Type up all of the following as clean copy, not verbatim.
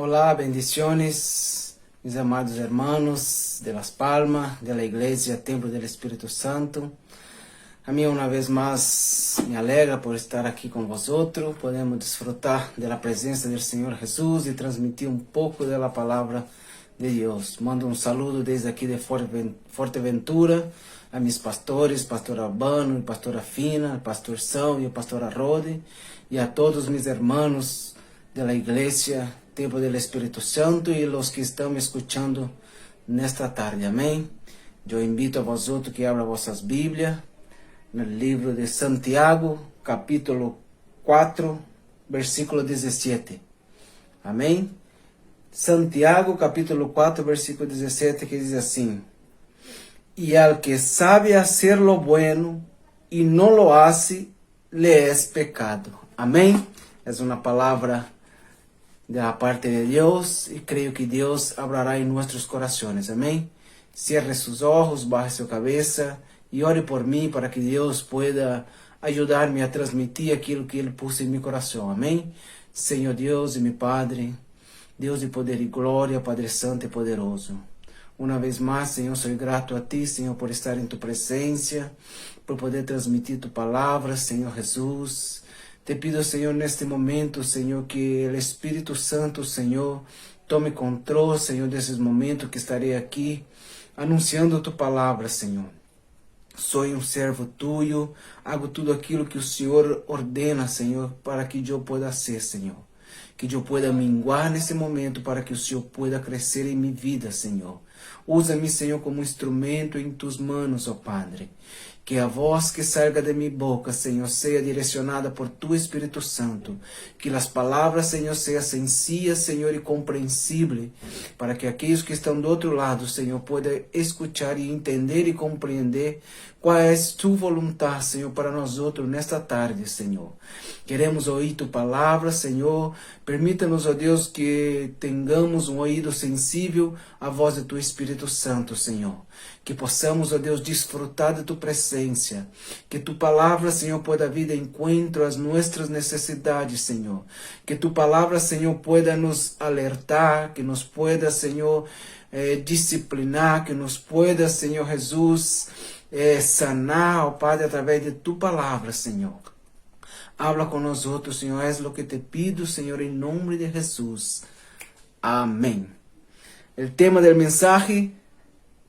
Hola, bendiciones, mis amados hermanos de Las Palmas, de la Iglesia Templo del Espíritu Santo. A mí una vez más me alegra por estar aquí con vosotros. Podemos disfrutar de la presencia del Señor Jesús y transmitir un poco de la palabra de Dios. Mando un saludo desde aquí de Fuerteventura a mis pastores, pastor Albano y pastora Fina, al pastor São y el pastor Arrode, y a todos mis hermanos de la Iglesia Templo del Espíritu Santo y los que están me escuchando nesta tarde. Amém? Eu invito a vosotros que abram vossas Bíblias no livro de Santiago, capítulo 4, versículo 17. Amém? Santiago, capítulo 4, versículo 17, que diz assim: E al que sabe hacer lo bueno y no lo hace, le es pecado. Amém? É uma palavra da parte de Deus e creio que Deus hablará em nossos corações. Amém? Cierre seus olhos, baje sua cabeça e ore por mim para que Deus pueda ajudar-me a transmitir aquilo que Ele pôs em meu coração. Amém? Senhor Deus e meu Padre, Deus de poder e glória, Padre Santo e poderoso. Uma vez mais, Senhor, sou grato a Ti, Senhor, por estar em Tu presença, por poder transmitir Tu palavra, Senhor Jesus. Te pido, Senhor, neste momento, Senhor, que o Espírito Santo, Senhor, tome controle, Senhor, desses momentos que estarei aqui, anunciando Tu palavra, Senhor. Sou um servo Tuyo, hago tudo aquilo que o Senhor ordena, Senhor, para que eu possa ser, Senhor. Que eu possa minguar nesse momento para que o Senhor possa crescer em minha vida, Senhor. Usa-me, Senhor, como instrumento em Tus manos, ó Padre. Que a voz que salga de minha boca, Senhor, seja direcionada por Tu Espírito Santo. Que as palavras, Senhor, sejam sencillas, Senhor, e compreensíveis, para que aqueles que estão do outro lado, Senhor, possam escutar e entender e compreender qual é Tu vontade, Senhor, para nós outros nesta tarde, Senhor. Queremos ouvir Tu palavra, Senhor. Permita-nos, ó Deus, que tenhamos um ouvido sensível à voz de Tu Espírito Santo, Senhor. Que possamos, ó Deus, desfrutar de Tu presença. Que Tu palavra, Senhor, possa vir de encontro às nossas necessidades, Senhor. Que Tu palavra, Senhor, possa nos alertar, que nos possa, Senhor, disciplinar, que nos possa, Senhor Jesus, sanar, ó Padre, através de Tu palavra, Senhor. Habla con nosotros, Senhor, é o que te pido, Senhor, em nome de Jesus. Amém. O tema do mensagem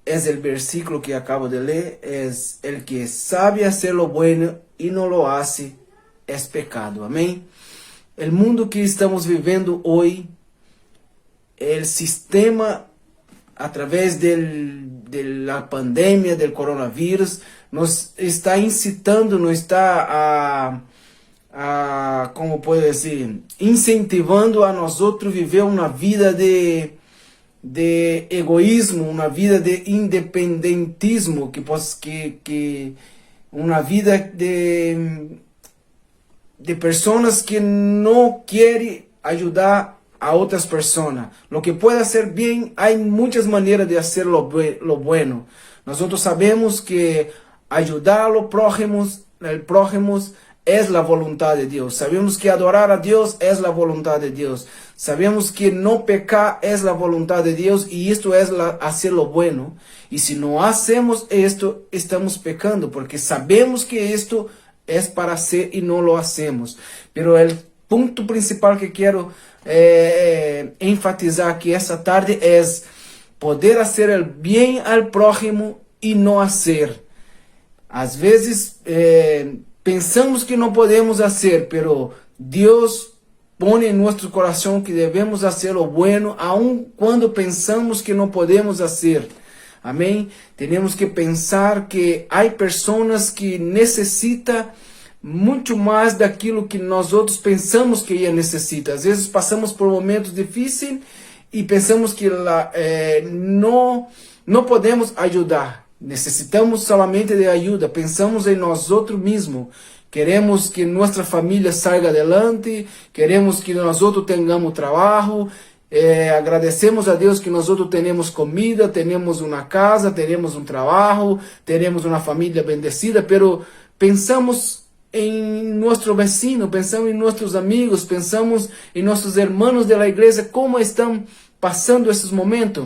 é o versículo que acabo de ler, é el que sabe hacer lo bueno y no lo hace, es pecado. Amém? O mundo que estamos vivendo hoje, o sistema, através da pandemia, do coronavírus, nos está incitando, nos está como posso dizer, incentivando a nós outros viver uma vida de egoísmo, uma vida de independentismo, que uma vida de pessoas que não querem ajudar a outras pessoas. Lo que puede ser bem, há muitas maneiras de hacer lo bueno. Nós sabemos que ajudar o prójimo é a vontade de Deus. Sabemos que adorar a Deus é a vontade de Deus. Sabemos que não pecar é a vontade de Deus e isto é hacer lo bueno. E se não hacemos isto, estamos pecando, porque sabemos que isto é para ser e não lo hacemos. Pero o ponto principal que quero enfatizar aqui essa tarde é poder hacer el bien al prójimo e não hacer. Às vezes pensamos que não podemos fazer, pero Deus põe em nosso coração que devemos fazer o bueno, aun quando pensamos que não podemos fazer. Amém? Temos que pensar que há pessoas que necessitam muito mais daquilo que nós outros pensamos que ela necessita. Às vezes passamos por momentos difíceis e pensamos que não podemos ajudar. Necessitamos somente de ajuda, pensamos em nós outros mesmos, queremos que nossa família saia adelante, queremos que nós outros tenhamos trabalho, agradecemos a Deus que nós outros temos comida, temos uma casa, temos um trabalho, temos uma família bendecida, pero pensamos em nosso vecino, pensamos em nossos amigos, pensamos em nossos irmãos da igreja, como estão passando esses momentos.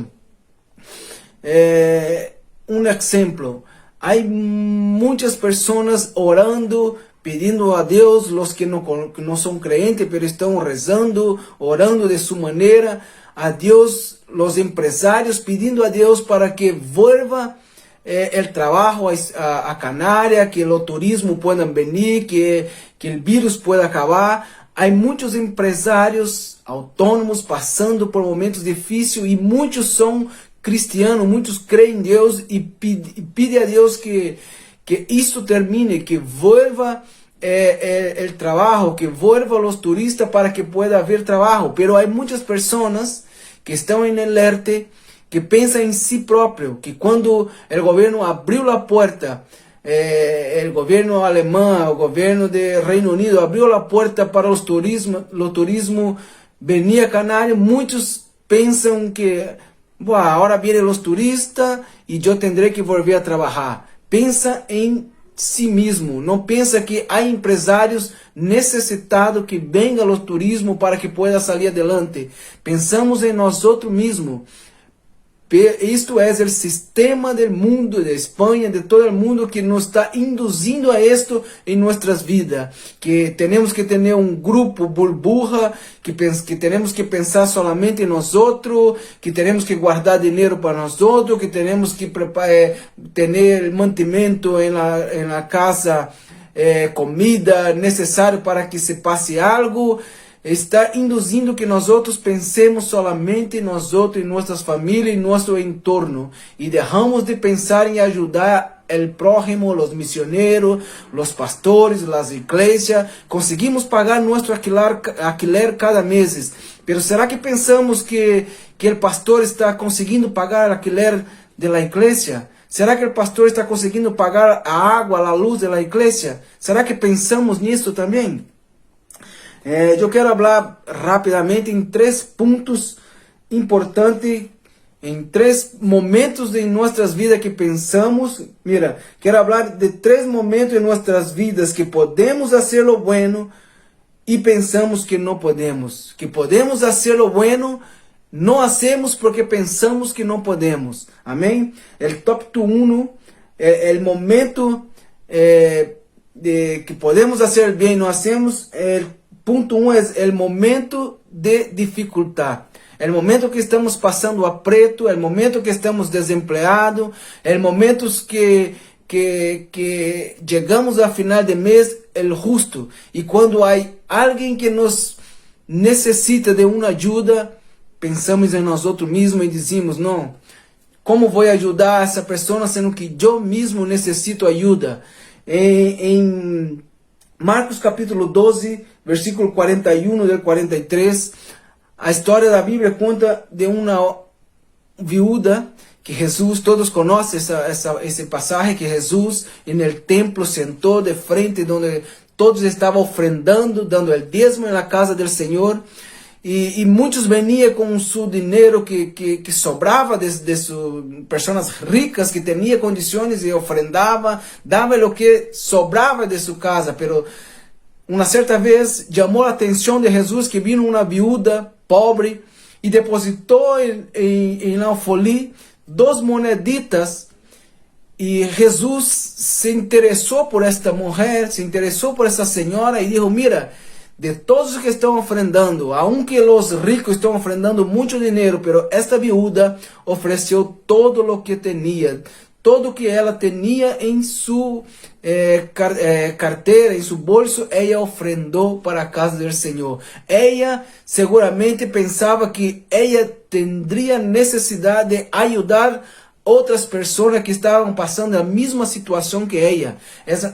Um exemplo, há muitas pessoas orando, pedindo a Deus, os que não são crentes, mas estão rezando, orando de sua maneira, a Deus, os empresários pedindo a Deus para que vuelva el trabajo a Canarias, que o turismo puedan venir, que o vírus pueda acabar. Há muitos empresários autônomos passando por momentos difíceis e muitos são cristianos, muitos creem em Deus e pedem a Deus que isto termine, que vuelva el trabajo, que vuelva los turistas para que pueda haber trabajo. Pero há muitas pessoas que estão em alerta, que pensam em si próprio, que quando o governo abriu a porta, o governo alemão, o governo do Reino Unido abriu a porta para o turismo venir a Canárias, muitos pensam que agora vienen os turistas e eu tendré que volver a trabalhar. Pensa em si mesmo, não pensa que há empresários necessitados que venham ao turismo para que pueda sair adelante. Pensamos em nós mesmos. Isto é o sistema do mundo, de Espanha, de todo o mundo, que nos está induzindo a isto em nossas vidas. Que temos que ter grupo burbuja, que temos que pensar solamente em nós, que temos que guardar dinheiro para nós, que temos que ter mantimento na casa, comida necessário para que se passe algo. Está induzindo que nós pensemos solamente em nós, em nossas famílias, em nosso entorno, e deixamos de pensar em ajudar o prójimo, os missionários, os pastores, as igrejas. Conseguimos pagar nosso alquiler cada mês, mas será que pensamos que o pastor está conseguindo pagar o alquiler da igreja? Será que o pastor está conseguindo pagar a água, a luz da igreja? Será que pensamos nisso também? Eu quero falar rapidamente em 3 pontos importantes, em 3 momentos de nossas vidas que pensamos. Mira, quero falar de 3 momentos em nossas vidas que podemos fazer o bueno e pensamos que não podemos. Que podemos fazer o bueno, não hacemos porque pensamos que não podemos. Amém? O tópico 1, o momento de que podemos fazer bem, não hacemos. Ponto 1 é o momento de dificuldade. É o momento que estamos passando aperto, é o momento que estamos desempregados, é o momento que chegamos ao final de mês, o justo. E quando há alguém que nos necessita de uma ajuda, pensamos em nós mesmos e dizemos, não, como vou ajudar essa pessoa sendo que eu mesmo necessito ajuda? Em Marcos capítulo 12, versículo 41 e 43, a história da Bíblia conta de uma viúva que Jesus, todos conhecem esse passagem, que Jesus no templo sentou de frente onde todos estavam ofrendando, dando o dízimo na casa do Senhor, e muitos veniam com seu dinheiro que sobrava de pessoas ricas que tinham condições e ofrendava, dava o que sobrava de sua casa. Pero uma certa vez chamou a atenção de Jesus que vino uma viúva pobre e depositou em alfolí 2 moneditas. E Jesus se interessou por esta mulher, se interessou por essa senhora e disse, mira, de todos os que estão ofrendando, aunque os ricos estão ofrendando muito dinheiro, pero esta viúva ofereceu todo o que tinha, todo o que ela tinha em sua carteira, em seu bolso, ela ofrendou para a casa do Senhor. Ela seguramente pensava que ela teria necessidade de ajudar outras pessoas que estavam passando a mesma situação que ela.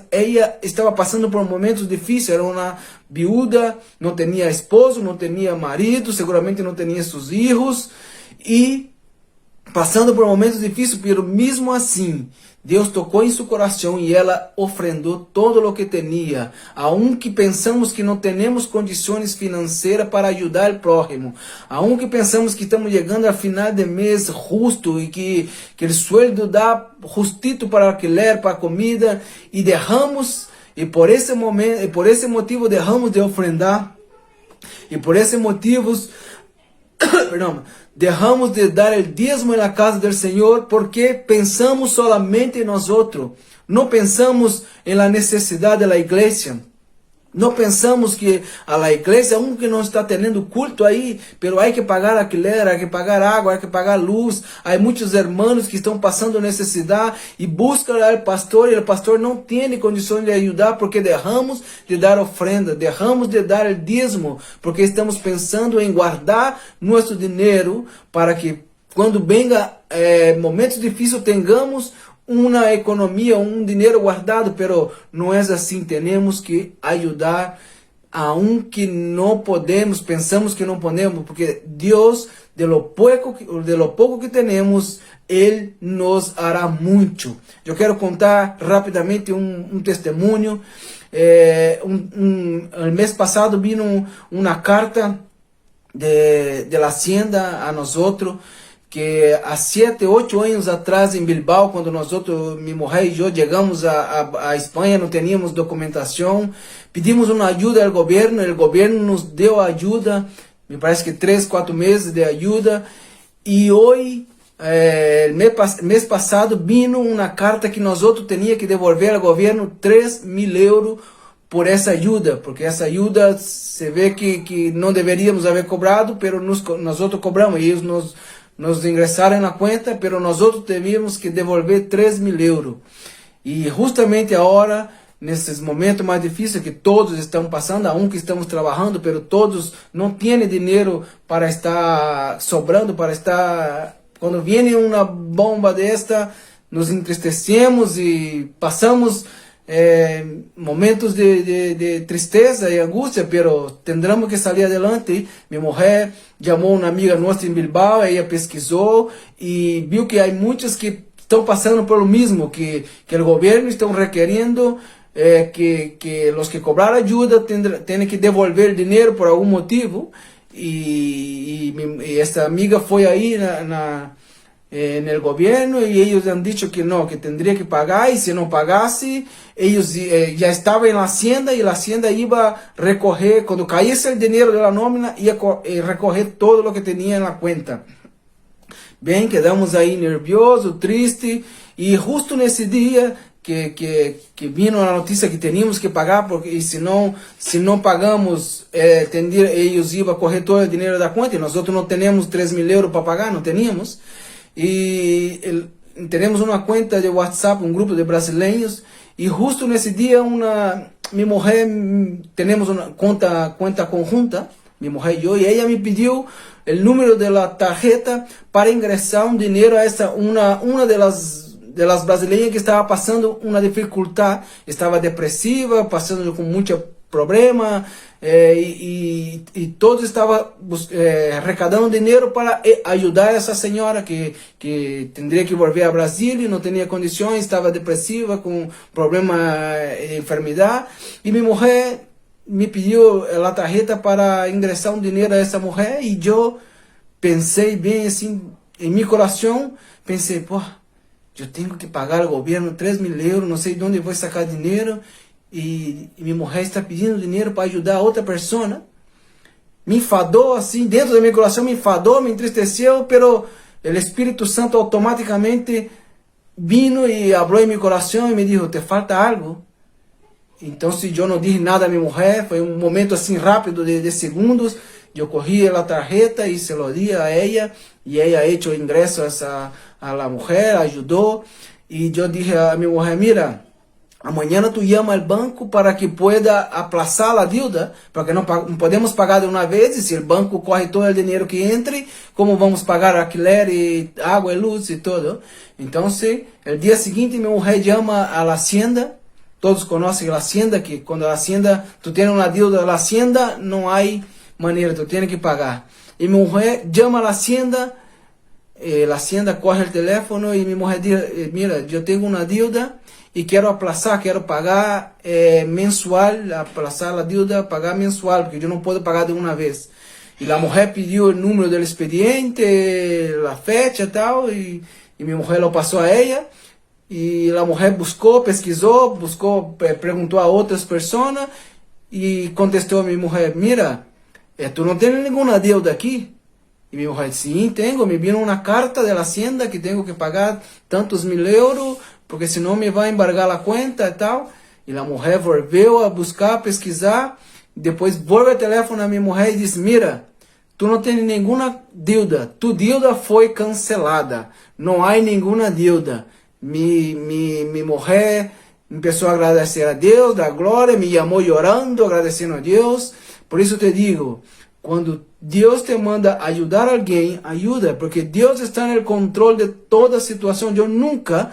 Ela estava passando por momentos difíceis, era uma viúva, não tinha esposo, não tinha marido, seguramente não tinha seus filhos, e passando por momentos difíceis, mas mesmo assim, Deus tocou em seu coração e ela ofrendou todo o que tinha, aunque pensamos que não temos condições financeiras para ajudar o prójimo, aunque pensamos que estamos chegando ao final de mês justo e que o sueldo dá justito para alquiler, para comida, e deixamos e por esse momento, e por esse motivo deixamos de ofrendar, e por esse motivo, perdão, deixamos de dar o dízimo na casa do Senhor, porque pensamos solamente em nós outros, não pensamos em la necessidade da igreja. Não pensamos que a igreja, aunque não está tendo culto aí, pero há que pagar alquiler, há que pagar água, há que pagar luz. Há muitos irmãos que estão passando necessidade e buscam o pastor, e o pastor não tem condições de ajudar, porque deixamos de dar ofrenda, deixamos de dar o dízimo, porque estamos pensando em guardar nosso dinheiro para que quando venga momentos difíceis tenhamos uma economia, um dinheiro guardado, pero não é assim. Temos que ajudar aunque não podemos, pensamos que não podemos, porque Deus, de lo pouco que temos, Ele nos hará muito. Eu quero contar rapidamente um testemunho. El mês passado vino uma carta de la Hacienda a nós outros, que há 7, 8 anos atrás em Bilbao, quando nós outros, minha mulher e eu, chegamos a Espanha, não tínhamos documentação, pedimos uma ajuda ao governo, o governo nos deu ajuda, me parece que 3, 4 meses de ajuda, e hoje, mês passado, vino uma carta que nós outros teníamos que devolver ao governo 3.000 euros por essa ajuda, porque essa ajuda se vê que não deveríamos haver cobrado, pero nós outros cobramos, e eles nos ingressaram na conta, pero nós outros teríamos que devolver 3.000 euros. E justamente agora, nesses momentos mais difíceis que todos estão passando, aunque estamos trabalhando, pero todos não têm dinheiro para estar sobrando, para estar... Quando vem uma bomba desta, nos entristecemos e passamos momentos de tristeza e angústia, pero tendremos que salir adelante. Minha mulher chamou uma amiga nossa em Bilbao, ela pesquisou e viu que há muitos que estão passando por o mesmo, que o governo está requerendo que os que cobraram ajuda têm que devolver dinheiro por algum motivo, e esta amiga foi aí no governo e eles han dicho que não, que tendria que pagar, e se não pagasse, eles já estavam na Hacienda, e a Hacienda ia recorrer, quando caísse o dinheiro da nómina, ia recorrer todo o que tinha na conta. Bem, quedamos aí nerviosos, tristes, e justo nesse dia que vino a notícia que teníamos que pagar, porque se não pagamos, eles iam correr todo o dinheiro da conta, e nós outros não temos 3.000 euros para pagar, não teníamos. E temos uma conta de WhatsApp, um grupo de brasileiros, e justo nesse dia minha mulher, temos uma conta conjunta, minha mulher e eu, e ela me pediu o número da tarjeta para ingressar um dinheiro a essa uma das brasileiras que estava passando uma dificuldade, estava depressiva, passando com muito problema, e todos estavam arrecadando dinheiro para ajudar essa senhora que teria que volver a Brasil e não tinha condições, estava depressiva, com problema de enfermidade, e minha mulher me pediu a tarjeta para ingressar um dinheiro a essa mulher, e eu pensei bem assim, em meu coração, pensei, pô, eu tenho que pagar ao governo 3.000 euros, não sei de onde vou sacar dinheiro, e minha mulher está pedindo dinheiro para ajudar outra pessoa. Me enfadou assim, dentro do meu coração me enfadou, me entristeceu, pero o Espírito Santo automaticamente vino e falou em meu coração e me disse, te falta algo? Então, se eu não disse nada a minha mulher, foi um momento assim rápido de segundos, eu corri a tarjeta e se lo di a ela, e ela fez o ingresso a la mulher, ajudou, e eu disse a minha mulher, mira, amanhã tu llama al banco para que pueda aplazar a dívida, porque não podemos pagar de uma vez, e se o banco corre todo o dinheiro que entre, como vamos pagar alquiler e água e luz e tudo? Então, o dia seguinte, minha mulher chama a la Hacienda, todos conhecem a Hacienda, que quando a Hacienda, tu tens uma dívida da Hacienda, não há maneira, tu tens que pagar. E minha mulher chama a Hacienda, a Hacienda corre o telefone, e minha mulher diz, mira, eu tenho uma dívida, e quero aplazar, quero pagar mensual, aplazar a dívida, pagar mensual, porque eu não posso pagar de uma vez. E a mulher pediu o número do expediente, a fecha e tal, e minha mulher lo passou a ela, e a mulher buscou, pesquisou, perguntou a outras pessoas e contestou a minha mulher: mira, tu não tens nenhuma deuda aqui? E minha mulher disse: sim, tenho, me vino uma carta da hacienda que tenho que pagar tantos 1.000 euros, porque senão me vai embargar a conta e tal. E a mulher volveu a buscar, pesquisar, depois volve o telefone a minha mulher e diz: mira, tu não tens nenhuma deuda, tu deuda foi cancelada, não há nenhuma deuda. Minha mulher começou a agradecer a Deus, dar glória, me chamou chorando, agradecendo a Deus. Por isso te digo, quando Deus te manda ajudar alguém, ajuda, porque Deus está no controle de toda a situação. Eu nunca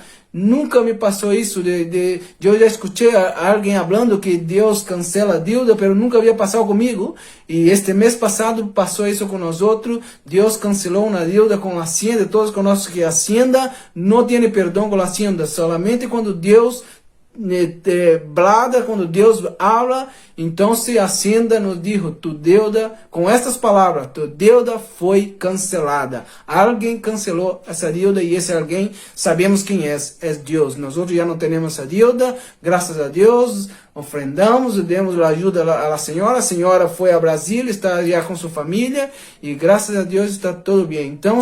me passou isso, eu já escutei alguém falando que Deus cancela a dívida, mas nunca havia passado comigo. E este mês passado passou isso com nós outros. Deus cancelou uma dívida com a Hacienda. Todos conhecem que a Hacienda não tem perdão com a Hacienda, solamente quando Deus te blada, quando Deus habla. Então se a Hacienda nos dijo: tu deuda, com estas palavras, tu deuda foi cancelada. Alguém cancelou essa deuda e esse alguém sabemos quem é Deus. Nós já não temos essa deuda, graças a Deus, ofrendamos e demos a ajuda à senhora. A senhora foi a Brasil, está já com sua família e graças a Deus está tudo bem. Então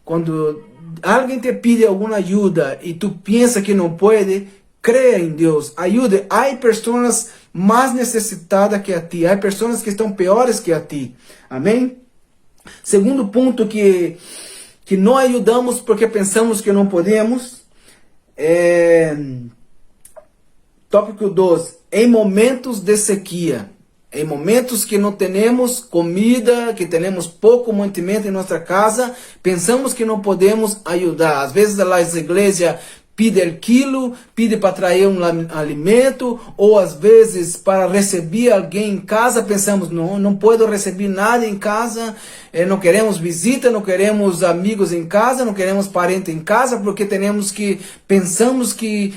quando alguém te pede alguma ajuda e tu pensa que não pode, creia em Deus, ajude. Há pessoas mais necessitadas que a ti, há pessoas que estão piores que a ti. Amém? Segundo ponto que não ajudamos porque pensamos que não podemos. Tópico 2. Em momentos de sequia. Em momentos que não temos comida, que temos pouco mantimento em nossa casa, pensamos que não podemos ajudar. Às vezes as igrejas pide o quilo, pide para trazer um alimento, ou às vezes para receber alguém em casa, pensamos: não posso receber nada em casa, não queremos visita, não queremos amigos em casa, não queremos parente em casa, porque pensamos que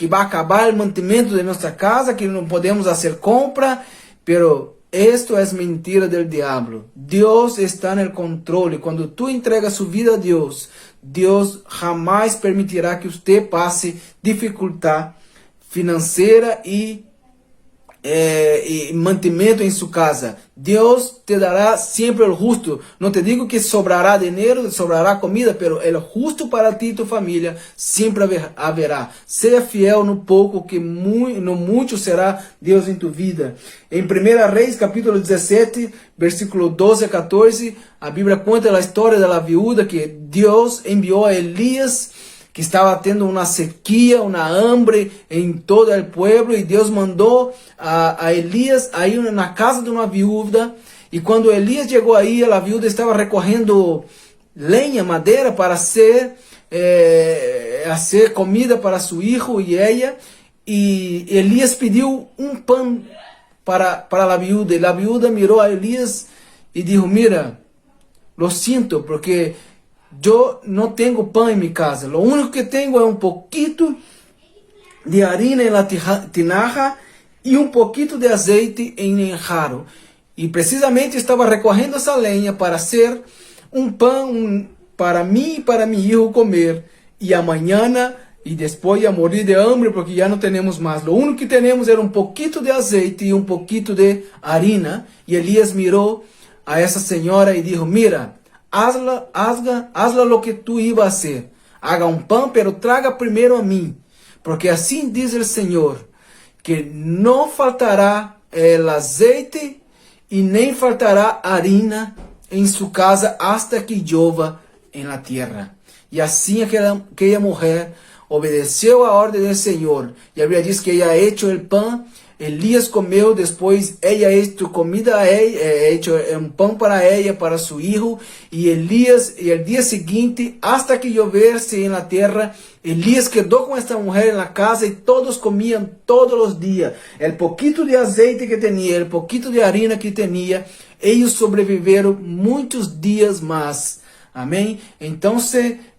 vai acabar o mantimento de nossa casa, que não podemos fazer compra, pero esto es mentira del diablo. Deus está no controle. Quando tu entrega sua vida a Deus, Deus jamais permitirá que você passe dificuldade financeira e mantimento em sua casa. Deus te dará sempre o justo. Não te digo que sobrará dinheiro, sobrará comida, pero o justo para ti e tu família sempre haverá. Seja fiel no pouco, que no muito será Deus em tu vida. Em 1 Reis, capítulo 17, versículo 12 a 14, a Bíblia conta a história da viúva que Deus enviou a Elias, que estava tendo uma sequia, uma hambre em todo o povo, e Deus mandou a Elias a ir na casa de uma viúva, e quando Elias chegou aí, a viúva estava recorrendo lenha, madeira, para hacer comida para seu filho e ela, e Elias pediu um pão para a viúva, e a viúva mirou a Elias e disse: mira, lo siento, porque eu não tenho pão em minha casa. Lo único que tenho é um pouquito de harina em la tinaja e um pouquito de azeite em jarro. E precisamente estava recorrendo essa lenha para ser um pão para mim e para meu filho comer. E amanhã e depois ia morir de hambre porque já não temos mais. Lo único que temos era um pouquito de azeite e um pouquito de harina. E Elias mirou a essa senhora e disse: mira, hazla lo que tú ibas a hacer. Haga un pan, pero traga primero a mí. Porque así dice el Señor, que no faltará el aceite y ni faltará harina en su casa hasta que llueva en la tierra. Y así aquella mujer obedeció a orden del Señor. Y había dicho que ella ha hecho el pan. Elias comeu, depois ela hecho comida a ela, hecho um pão para ela, para seu filho, e Elias, e el dia seguinte, hasta que llovesse na terra, Elias quedou com esta mulher na casa e todos comiam todos os dias. El poquito de azeite que tinha, el poquito de harina que tinha, eles sobreviveram muitos dias mais. Amém? Então,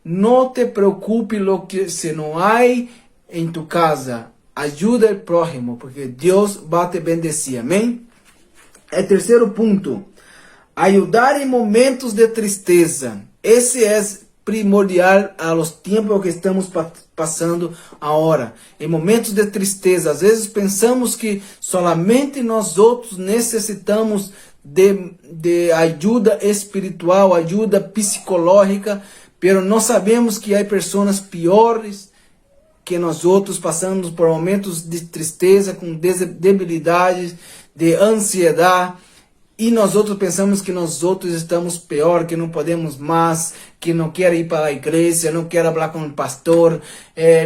não te preocupe lo que se não há em tu casa. Ajuda o próximo, porque Deus vai te bendecir. Amém? Terceiro ponto. Ajudar em momentos de tristeza. Esse é primordial a los tiempos que estamos passando agora. Em momentos de tristeza, às vezes pensamos que solamente nós outros necessitamos de ajuda espiritual, ajuda psicológica, pero não sabemos que há pessoas piores que nós outros, passamos por momentos de tristeza, com debilidades, de ansiedade, e nós outros pensamos que nós outros estamos pior, que não podemos mais, que não quero ir para a igreja, não quero falar com o pastor,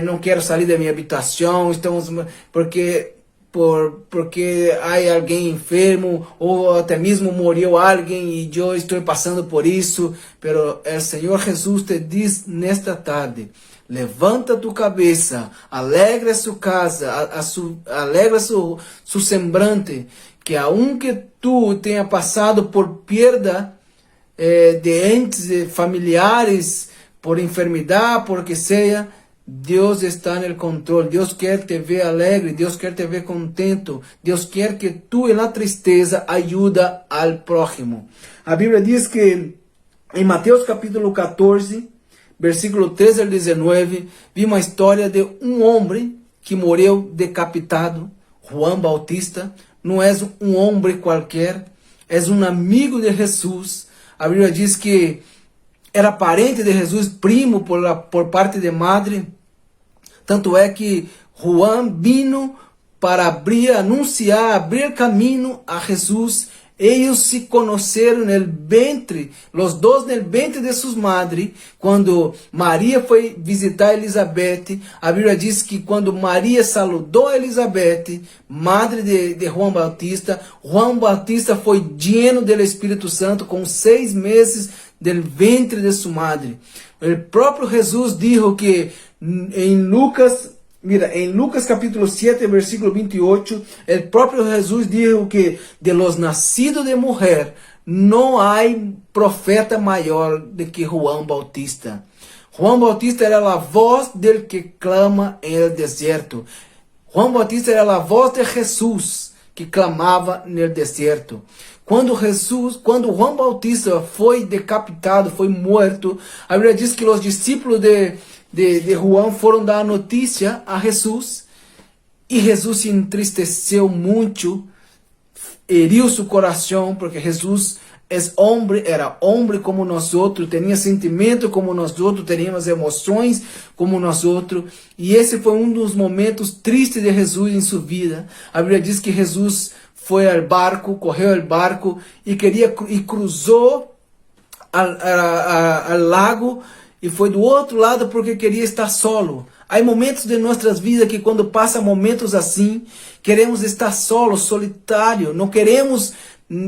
não quero sair da minha habitação, porque há alguém enfermo, ou até mesmo morreu alguém e eu estou passando por isso. Pero o Senhor Jesus te diz nesta tarde: levanta tu cabeça, alegra sua casa, alegra seu semblante, que aunque tu tenha passado por perda de entes familiares, por enfermidade, por que seja, Deus está no controle. Deus quer te ver alegre, Deus quer te ver contento, Deus quer que tu, na tristeza, ajuda ao próximo. A Bíblia diz que em Mateus capítulo 14, versículo 13 ao 19, vi uma história de um homem que morreu decapitado, João Bautista. Não é um homem qualquer, é um amigo de Jesus. A Bíblia diz que era parente de Jesus, primo por parte de madre. Tanto é que João vino para anunciar, abrir caminho a Jesus. Eles se conheceram no ventre, os dois no ventre de suas madres, quando Maria foi visitar Elizabeth. A Bíblia diz que quando Maria saludou Elizabeth, madre de João Bautista foi lleno do Espírito Santo com 6 meses do ventre de sua madre. O próprio Jesus disse que em Lucas capítulo 7, versículo 28, o próprio Jesus disse que de los nacidos de mulher não há profeta maior do que João Bautista. João Bautista era a voz del que clama em el deserto. João Bautista era a voz de Jesus que clamava no deserto. Quando João Bautista foi decapitado, foi morto, a Bíblia diz que os discípulos de João foram dar a notícia a Jesus, e Jesus se entristeceu muito, heriu seu coração, porque Jesus era homem como nós outros, tinha sentimento como nós outros, teníamos emoções como nós outros, e esse foi um dos momentos tristes de Jesus em sua vida. A Bíblia diz que Jesus foi ao barco, correu ao barco e cruzou ao lago, e foi do outro lado porque queria estar solo. Há momentos de nossas vidas que quando passa momentos assim, queremos estar solos, solitários, não queremos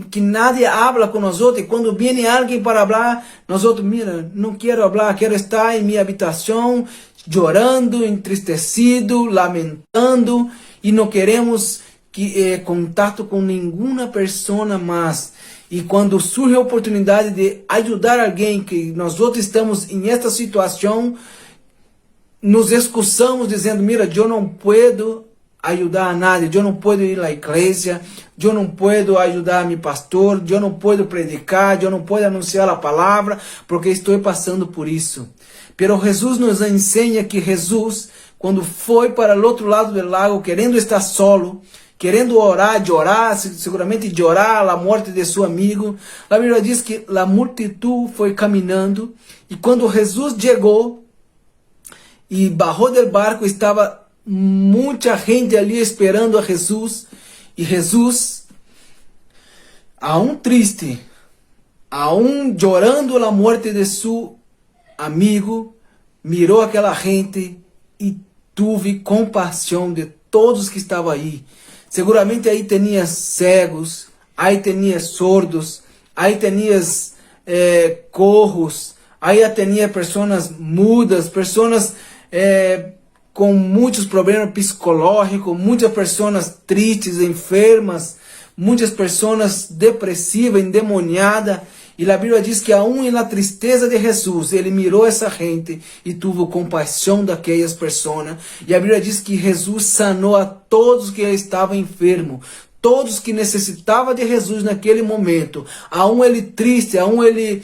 que nadie habla com nós outros, e quando vem alguém para falar, nós outros, mira, não quero falar, quero estar em minha habitação, chorando, entristecido, lamentando, e não queremos contato com nenhuma pessoa mais. E quando surge a oportunidade de ajudar alguém que nós outros estamos em esta situação, nos excusamos dizendo: mira, eu não puedo ajudar a nadie, eu não puedo ir à igreja, eu não puedo ajudar a meu pastor, eu não puedo predicar, eu não puedo anunciar a palavra, porque estou passando por isso. Pero Jesus nos ensina que Jesus, quando foi para o outro lado do lago, querendo estar solo, querendo orar, seguramente orar a morte de seu amigo, a Bíblia diz que a multitud foi caminhando, e quando Jesus chegou e bajou do barco, estava muita gente ali esperando a Jesus, e Jesus, aún triste, aún chorando a morte de seu amigo, mirou aquela gente e teve compaixão de todos que estavam aí. Seguramente aí tinha cegos, aí tinha sordos, aí tinha corros, aí tinha pessoas mudas, pessoas com muitos problemas psicológicos, muitas pessoas tristes, enfermas, muitas pessoas depressivas, endemoniadas. E a Bíblia diz que aún na tristeza de Jesus, ele mirou essa gente e teve compaixão daquelas pessoas. E a Bíblia diz que Jesus sanou a todos que estavam enfermos, todos que necessitavam de Jesus naquele momento, a ele triste, a ele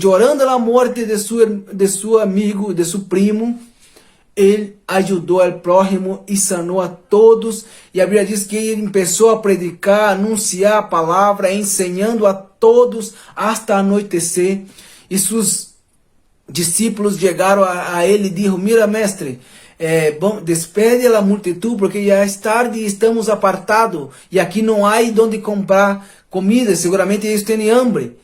chorando a morte de seu amigo, de seu primo, ele ajudou ao próximo e sanou a todos. E a Bíblia diz que ele começou a predicar, anunciar a palavra, ensinando a todos hasta anoitecer. E seus discípulos chegaram a ele e disseram: mira, mestre, despede a multitud, porque já é tarde e estamos apartados, e aqui não há onde comprar comida, seguramente eles têm hambre.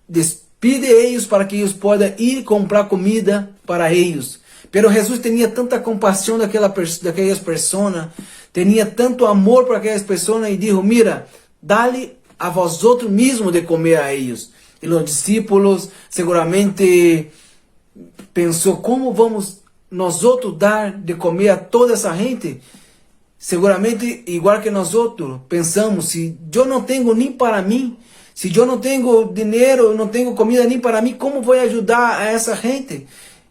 Despide eles para que eles possam ir comprar comida para eles. Pero Jesus tinha tanta compaixão daquelas pessoas, tinha tanto amor para aquelas pessoas e disse: mira, dale a vosotros mesmos de comer a eles. E os discípulos seguramente pensou: como vamos nós outros dar de comer a toda essa gente? Seguramente, igual que nós outros, pensamos: se eu não tenho nem para mim, se eu não tenho dinheiro, não tenho comida nem para mim, como vou ajudar a essa gente?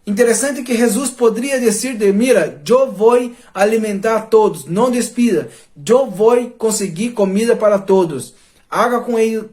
Interessante que Jesus poderia dizer: mira, eu vou alimentar a todos, não despida, eu vou conseguir comida para todos. Haga com eles,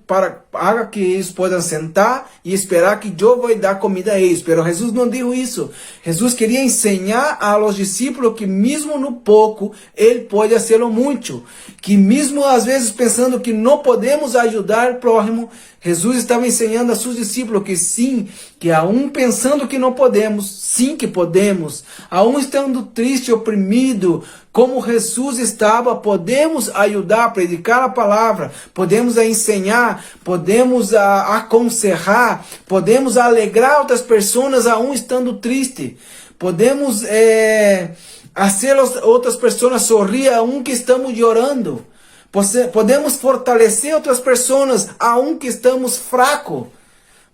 haga que eles possam sentar e esperar que eu vou dar comida a eles. Mas Jesus não disse isso. Jesus queria ensinar a los discípulos que mesmo no pouco, ele pode fazê-lo muito. Que mesmo às vezes pensando que não podemos ajudar o próximo, Jesus estava ensinando a seus discípulos que sim, que aún pensando que não podemos, sim que podemos. Aún estando triste, oprimido, como Jesus estava, podemos ajudar a predicar a palavra, podemos ensinar, podemos aconselhar, podemos alegrar outras pessoas aún estando triste, podemos fazer outras pessoas sorrir aún que estamos chorando, podemos fortalecer outras pessoas aún que estamos fracos.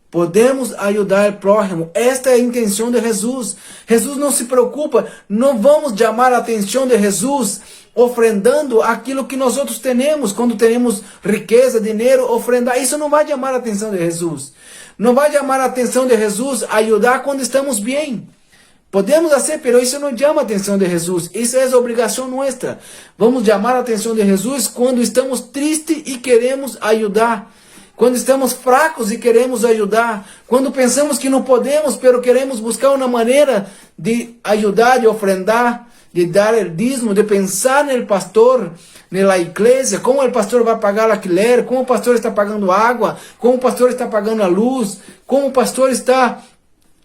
Podemos ajudar o próximo. Esta é a intenção de Jesus. Jesus não se preocupa. Não vamos chamar a atenção de Jesus ofrendando aquilo que nós outros temos. Quando temos riqueza, dinheiro, ofrendar. Isso não vai chamar a atenção de Jesus. Não vai chamar a atenção de Jesus ajudar quando estamos bem. Podemos fazer, mas isso não chama a atenção de Jesus. Isso é obrigação nossa. Vamos chamar a atenção de Jesus quando estamos tristes e queremos ajudar. Quando estamos fracos e queremos ajudar, quando pensamos que não podemos, pero queremos buscar uma maneira de ajudar, de ofrendar, de dar o dízimo, de pensar no pastor, na igreja, como o pastor vai pagar alquiler, como o pastor está pagando água, como o pastor está pagando a luz, como o pastor está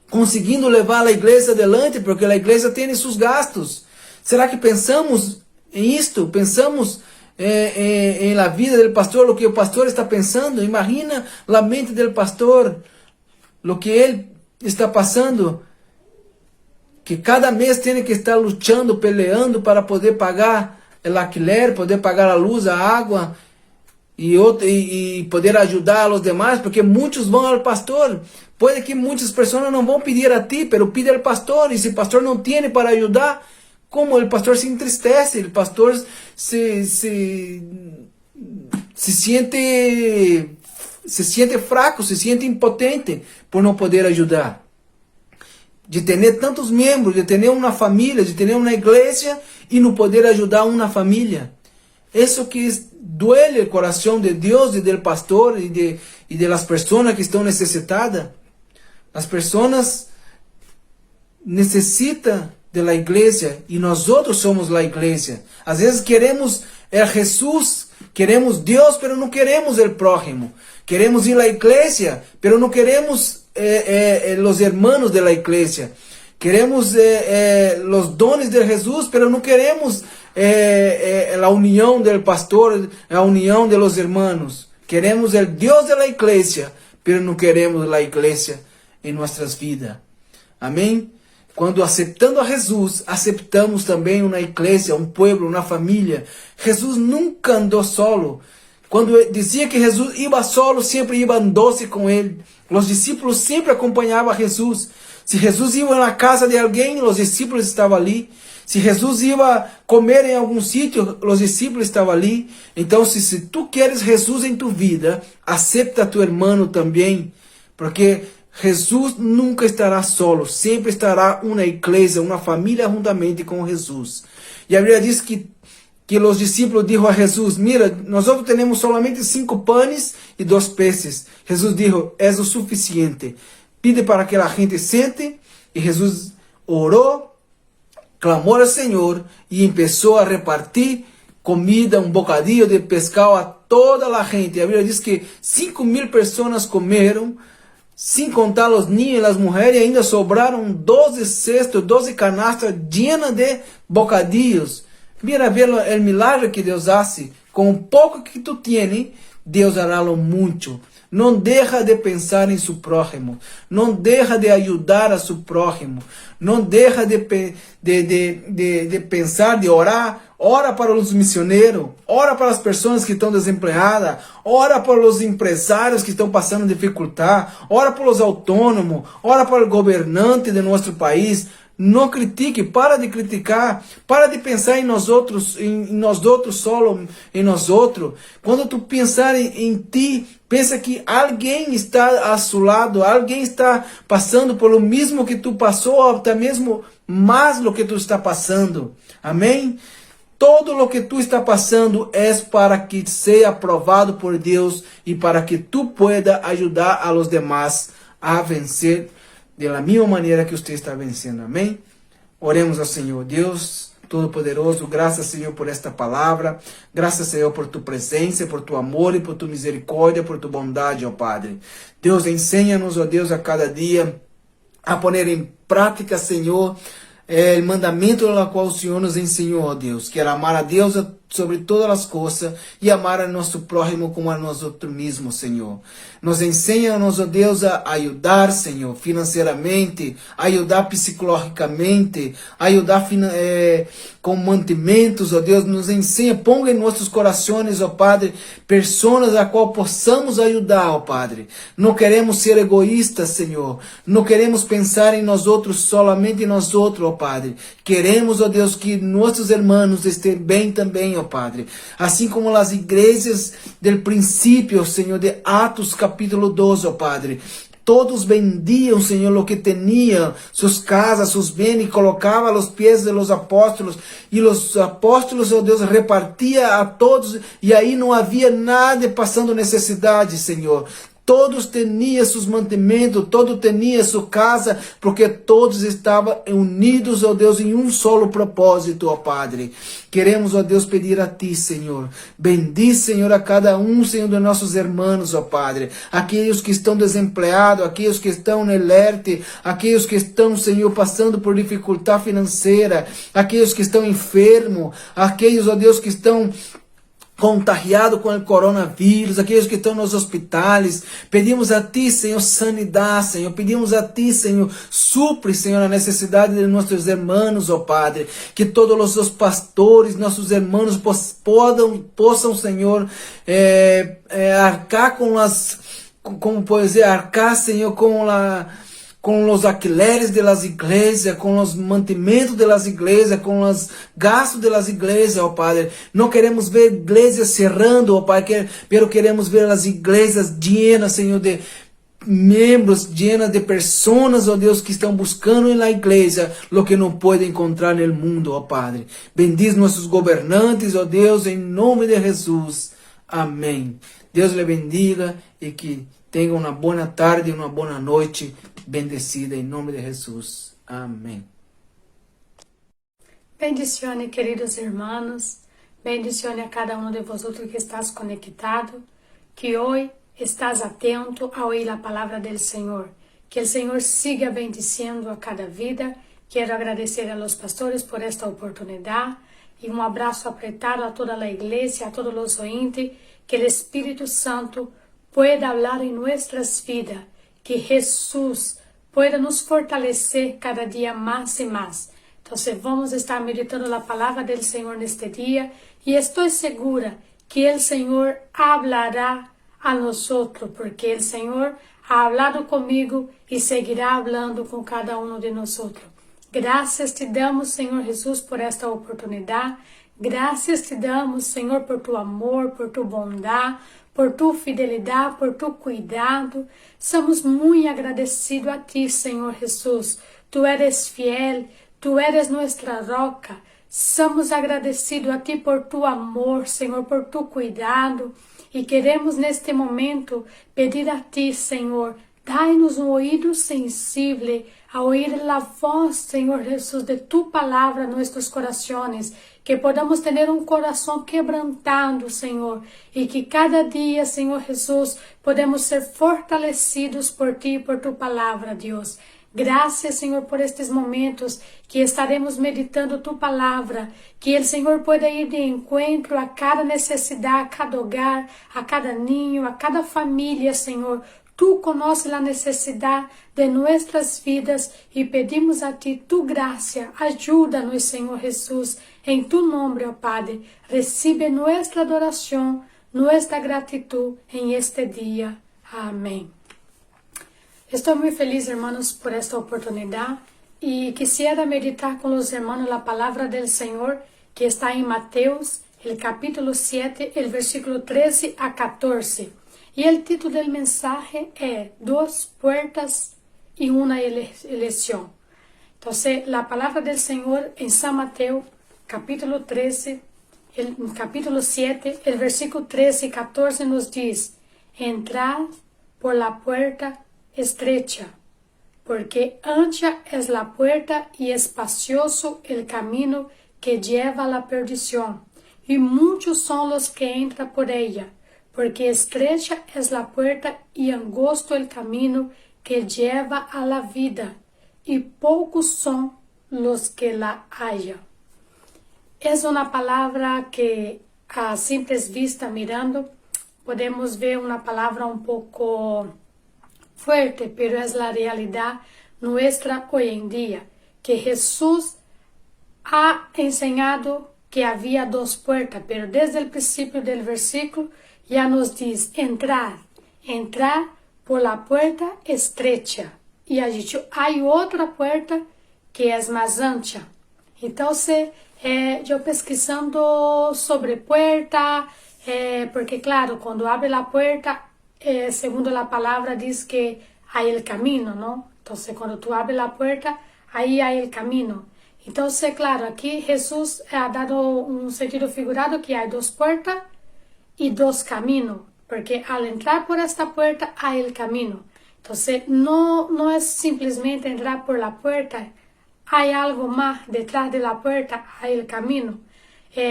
conseguindo levar a igreja adelante, porque a igreja tem seus gastos. Será que pensamos em isto? Pensamos em la vida del pastor, lo que o pastor está pensando? Imagina la mente del pastor, lo que ele está passando, que cada mês tem que estar lutando, peleando para poder pagar o alquiler, poder pagar a luz, a água e poder ajudar os demais, porque muitos vão ao pastor. Pode que muitas pessoas não vão pedir a ti, pero pide ao pastor, e se o pastor não tem para ajudar, como o pastor se entristece, o pastor se siente fraco, se siente impotente por não poder ajudar. De ter tantos membros, de ter uma família, de ter uma igreja e não poder ajudar uma família. Isso que duele o coração de Deus e do pastor e de las pessoas que estão necessitadas. As pessoas necessitam da igreja e nós outros somos a igreja. Às vezes queremos Jesus, queremos Deus, pero não queremos o próximo. Queremos ir à igreja, pero não queremos os hermanos da igreja. Queremos os dones de Jesus, pero não queremos a união do pastor, a união de los hermanos. Queremos o Deus da igreja, pero não queremos a igreja em nossas vidas. Amém? Quando aceitando a Jesus, aceitamos também uma igreja, um povo, uma família. Jesus nunca andou solo. Quando dizia que Jesus ia solo, sempre ia doce com ele. Os discípulos sempre acompanhavam a Jesus. Se Jesus ia na casa de alguém, os discípulos estavam ali. Se Jesus ia comer em algum sítio, os discípulos estavam ali. Então, se tu queres Jesus em tu vida, aceita tu irmão também, porque Jesus nunca estará solo, sempre estará uma igreja, uma família juntamente com Jesus. E a Bíblia diz que que os discípulos dijo a Jesús, mira, nosotros tenemos solamente 5 panes y 2 peces. Jesús dijo, es lo suficiente. Pide para que la gente siente. Y Jesús oró, clamó al Señor y empezó a repartir comida, un bocadillo de pescado a toda la gente. La Biblia dice que 5.000 personas comieron, sin contar los niños y las mujeres, y ainda sobraron 12 cestos, 12 canastas llenas de bocadillos. Mira ver el milagre que Deus hace. Com o pouco que tu tienes, Deus hará lo mucho. Não deixa de pensar em seu prójimo. Não deixa de ajudar a seu prójimo. Não deixa de pensar, de orar. Ora para os missioneiros. Ora para as pessoas que estão desempregadas. Ora para os empresários que estão passando dificuldade. Ora para os autônomos. Ora para o governante de nosso país. Não critique, para de criticar, para de pensar em nós outros, solo em nós outros. Quando tu pensar em ti, pensa que alguém está a seu lado, alguém está passando por o mesmo que tu passou, ou até mesmo mais do que tu está passando. Amém? Todo o que tu está passando é para que seja aprovado por Deus e para que tu pueda ajudar a los demás a vencer de la misma maneira que você está vencendo. Amém? Oremos ao Senhor. Deus Todo-Poderoso, graças, Senhor, por esta palavra. Graças, Senhor, por tu presença, por tu amor e por tu misericórdia, por tu bondade, ó Padre. Deus, ensina-nos, ó Deus, a cada dia a pôr em prática, Senhor, o mandamento pelo qual o Senhor nos ensinou, ó Deus, que era amar a Deus sobre todas as coisas e amar a nosso prójimo como a nós outros mesmos, Senhor. Nos ensina-nos, ó Deus, a ajudar, Senhor, financeiramente, ajudar psicologicamente, ajudar com mantimentos, ó Deus, nos ensina, ponga em nossos corações, ó Padre, pessoas a qual possamos ajudar, ó Padre. Não queremos ser egoístas, Senhor, não queremos pensar em nós outros, solamente em nós outros, ó Padre. Queremos, ó Deus, que nossos irmãos estejam bem também, ó Padre. Assim como as igrejas del princípio, Senhor, de Atos capítulo 12, ó Padre. Todos vendiam, Senhor, o que tinham, suas casas, seus bens, e colocavam aos pés de los apóstolos. E os apóstolos, ó Deus, repartia a todos, e aí não havia nada passando necessidade, Senhor. Todos tinham seus mantimentos, todos tinham sua casa, porque todos estavam unidos, ó Deus, em um solo propósito, ó Padre. Queremos, ó Deus, pedir a Ti, Senhor. Bendiz, Senhor, a cada um, Senhor, de nossos irmãos, ó Padre. Aqueles que estão desempregados, aqueles que estão no ERTE, aqueles que estão, Senhor, passando por dificuldade financeira, aqueles que estão enfermos, aqueles, ó Deus, que estão contagiado com o coronavírus, aqueles que estão nos hospitais. Pedimos a Ti, Senhor, sanidade, Senhor. Pedimos a Ti, Senhor, supre, Senhor, a necessidade de nossos irmãos, ó Padre. Que todos os pastores, nossos irmãos, possam, Senhor, arcar com as, como pode dizer, arcar, Senhor, com os alquileres de las igrejas, com os mantimentos de las igrejas, com os gastos de las igrejas, ó Padre. Não queremos ver igrejas cerrando, ó Pai, pero queremos ver as igrejas llenas, Senhor, de membros, llenas de pessoas, ó Deus, que estão buscando na igreja lo que não podem encontrar no mundo, ó Padre. Bendiz nossos governantes, ó Deus, em nome de Jesus. Amém. Deus lhe bendiga e que tenha uma boa tarde e uma boa noite bendecida em nome de Jesus. Amém. Bendiciones, queridos hermanos. Bendiciones a cada uno de vosotros que estás conectado, que hoy estás atento a oír la palabra del Señor. Que el Señor siga bendiciendo a cada vida. Quiero agradecer a los pastores por esta oportunidad y un abrazo apretado a toda la iglesia, a todos los oyentes. Que el Espíritu Santo pueda hablar en nuestras vidas. Que Jesús pueda nos fortalecer cada día más y más. Entonces vamos a estar meditando la palabra del Señor en este día y estoy segura que el Señor hablará a nosotros, porque el Señor ha hablado conmigo y seguirá hablando con cada uno de nosotros. Gracias te damos, Señor Jesús, por esta oportunidad. Gracias te damos, Señor, por tu amor, por tu bondad, por tu fidelidade, por tu cuidado. Somos muito agradecidos a Ti, Senhor Jesus. Tu eres fiel, Tu eres nuestra roca. Somos agradecidos a Ti por Tu amor, Senhor, por Tu cuidado. E queremos neste momento pedir a Ti, Senhor, dai-nos um ouvido sensível a ouvir a voz, Senhor Jesus, de Tu palavra em nossos corações, que podamos ter um coração quebrantado, Senhor, e que cada dia, Senhor Jesus, podemos ser fortalecidos por Ti e por Tu palavra, Deus. Graças, Senhor, por estes momentos que estaremos meditando Tu palavra, que o Senhor pueda ir de encontro a cada necessidade, a cada hogar, a cada ninho, a cada família, Senhor. Tu conoces a necessidade de nossas vidas e pedimos a Ti Tu graça. Ajuda-nos, Senhor Jesus, em Tu nome, ó Padre. Recibe nossa adoração, nossa gratidão em este dia. Amém. Estou muito feliz, hermanos, por esta oportunidade e quisiera meditar com os hermanos a palavra do Senhor que está em Mateus, el capítulo 7, el versículo 13 a 14. E o título do mensaje é Duas puertas e uma eleição. Então, a palavra do Senhor em São Mateus, capítulo 13, capítulo 7, el versículo 13 e 14 nos diz: Entrad por la puerta estrecha, porque ancha es la puerta y espacioso el camino que lleva a la perdición, y muchos son los que entran por ella, porque estrecha es la puerta y angosto el camino que lleva a la vida, y pocos son los que la hallan. Es una palabra que a simple vista mirando podemos ver una palabra un poco fuerte, pero es la realidad nuestra hoy en día, que Jesús ha enseñado que había dos puertas, pero desde el principio del versículo ya nos dice, entrar por la puerta estrecha. Y ha dicho, hay otra puerta que es más ancha. Entonces, yo pesquisando sobre puerta, porque claro, cuando abre la puerta, segundo la palabra dice que hay el camino, ¿no? Entonces, cuando tú abres la puerta, ahí hay el camino. Entonces, claro, aquí Jesús ha dado un sentido figurado que hay dos puertas y dos caminos, porque al entrar por esta puerta hay el camino. Entonces, no es simplemente entrar por la puerta, hay algo más detrás de la puerta, hay el camino.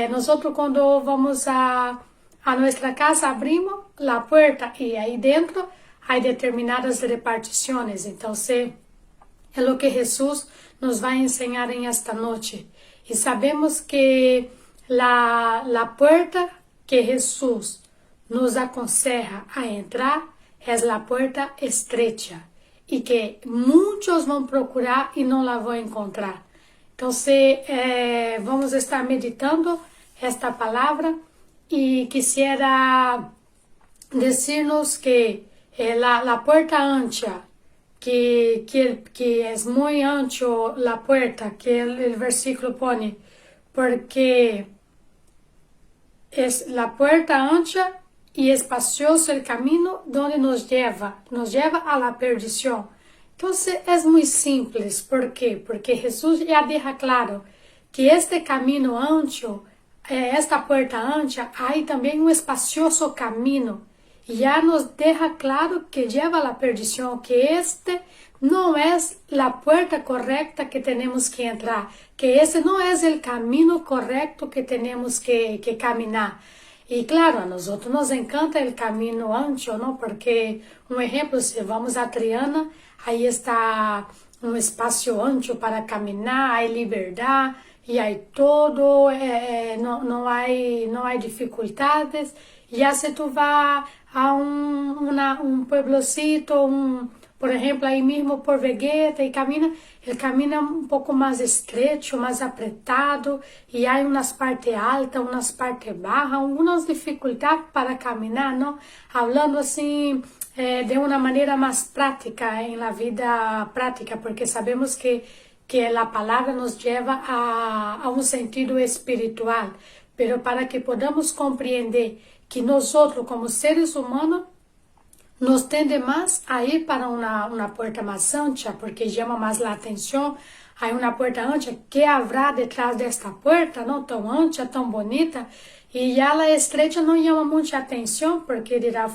Nosotros cuando vamos a nuestra casa abrimos la puerta y ahí dentro hay determinadas reparticiones. Entonces, es lo que Jesús nos va a enseñar en esta noche. Y sabemos que la puerta que Jesús nos aconseja a entrar es la puerta estrecha y que muchos van a procurar y no la van a encontrar. Entonces, vamos a estar meditando esta palabra y quisiera decirnos que la puerta ancha, que es muy ancho la puerta, que el versículo pone, porque es la puerta ancha y espacioso el camino donde nos lleva a la perdición. Entonces es muy simple. ¿Por qué? Porque Jesús ya deja claro que este camino ancho, esta puerta ancha, hay también un espacioso camino. Y ya nos deja claro que lleva a la perdición, que este no es la puerta correcta que tenemos que entrar, que ese no es el camino correcto que tenemos que caminar. Y claro, a nosotros nos encanta el camino ancho, ¿no? Porque, un ejemplo, si vamos a Triana, ahí está un espacio ancho para caminar, hay libertad y hay todo, no hay dificultades. Ya si tú vas a un pueblocito, por ejemplo, ahí mismo por Vegueta y camina, el camino un poco más estrecho, más apretado, y hay unas partes altas, unas partes bajas, algunas dificultades para caminar, ¿no? Hablando así de una manera más práctica, en la vida práctica, porque sabemos que la palabra nos lleva a un sentido espiritual, pero para que podamos comprender que nosotros como seres humanos nos tende más a ir para una puerta más ancha, porque llama más la atención Hay una puerta ancha. ¿Qué habrá detrás de esta puerta? ¿No? Tan ancha, tan bonita. Y ya la estrecha no llama mucha atención porque dirá,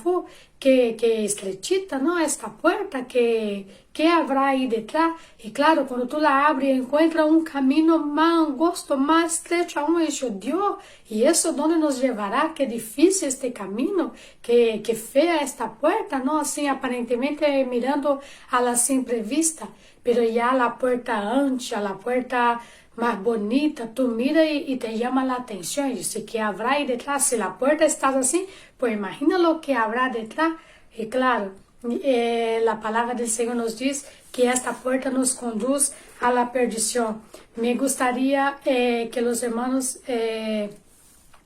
que estrechita, ¿no? Esta puerta, ¿qué habrá ahí detrás? Y claro, cuando tú la abres, encuentras un camino más angosto, más estrecho aún. Y yo, Dios, ¿y eso dónde nos llevará? Qué difícil este camino, qué fea esta puerta, ¿no? Así aparentemente mirando a la simple vista. Pero ya la puerta ancha, la puerta más bonita, tú miras y te llama la atención. Y dices, ¿qué habrá ahí detrás? Si la puerta está así, pues imagina lo que habrá detrás. Y claro, la palabra del Señor nos dice que esta puerta nos conduce a la perdición. Me gustaría que los hermanos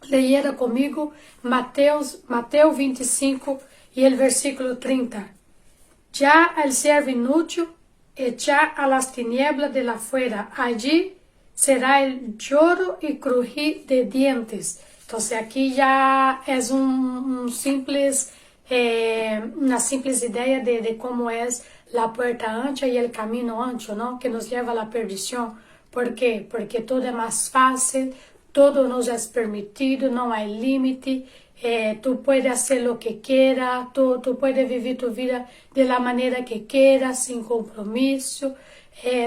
leyeran conmigo Mateo 25 y el versículo 30. Ya al siervo inútil, echar a las tinieblas de la afuera. Allí será el lloro y crujir de dientes. Entonces aquí ya es una simple idea de cómo es la puerta ancha y el camino ancho, ¿no? Que nos lleva a la perdición. ¿Por qué? Porque todo es más fácil, todo nos es permitido, no hay límite. Tú puedes hacer lo que quieras, tú puedes vivir tu vida de la manera que quieras, sin compromiso,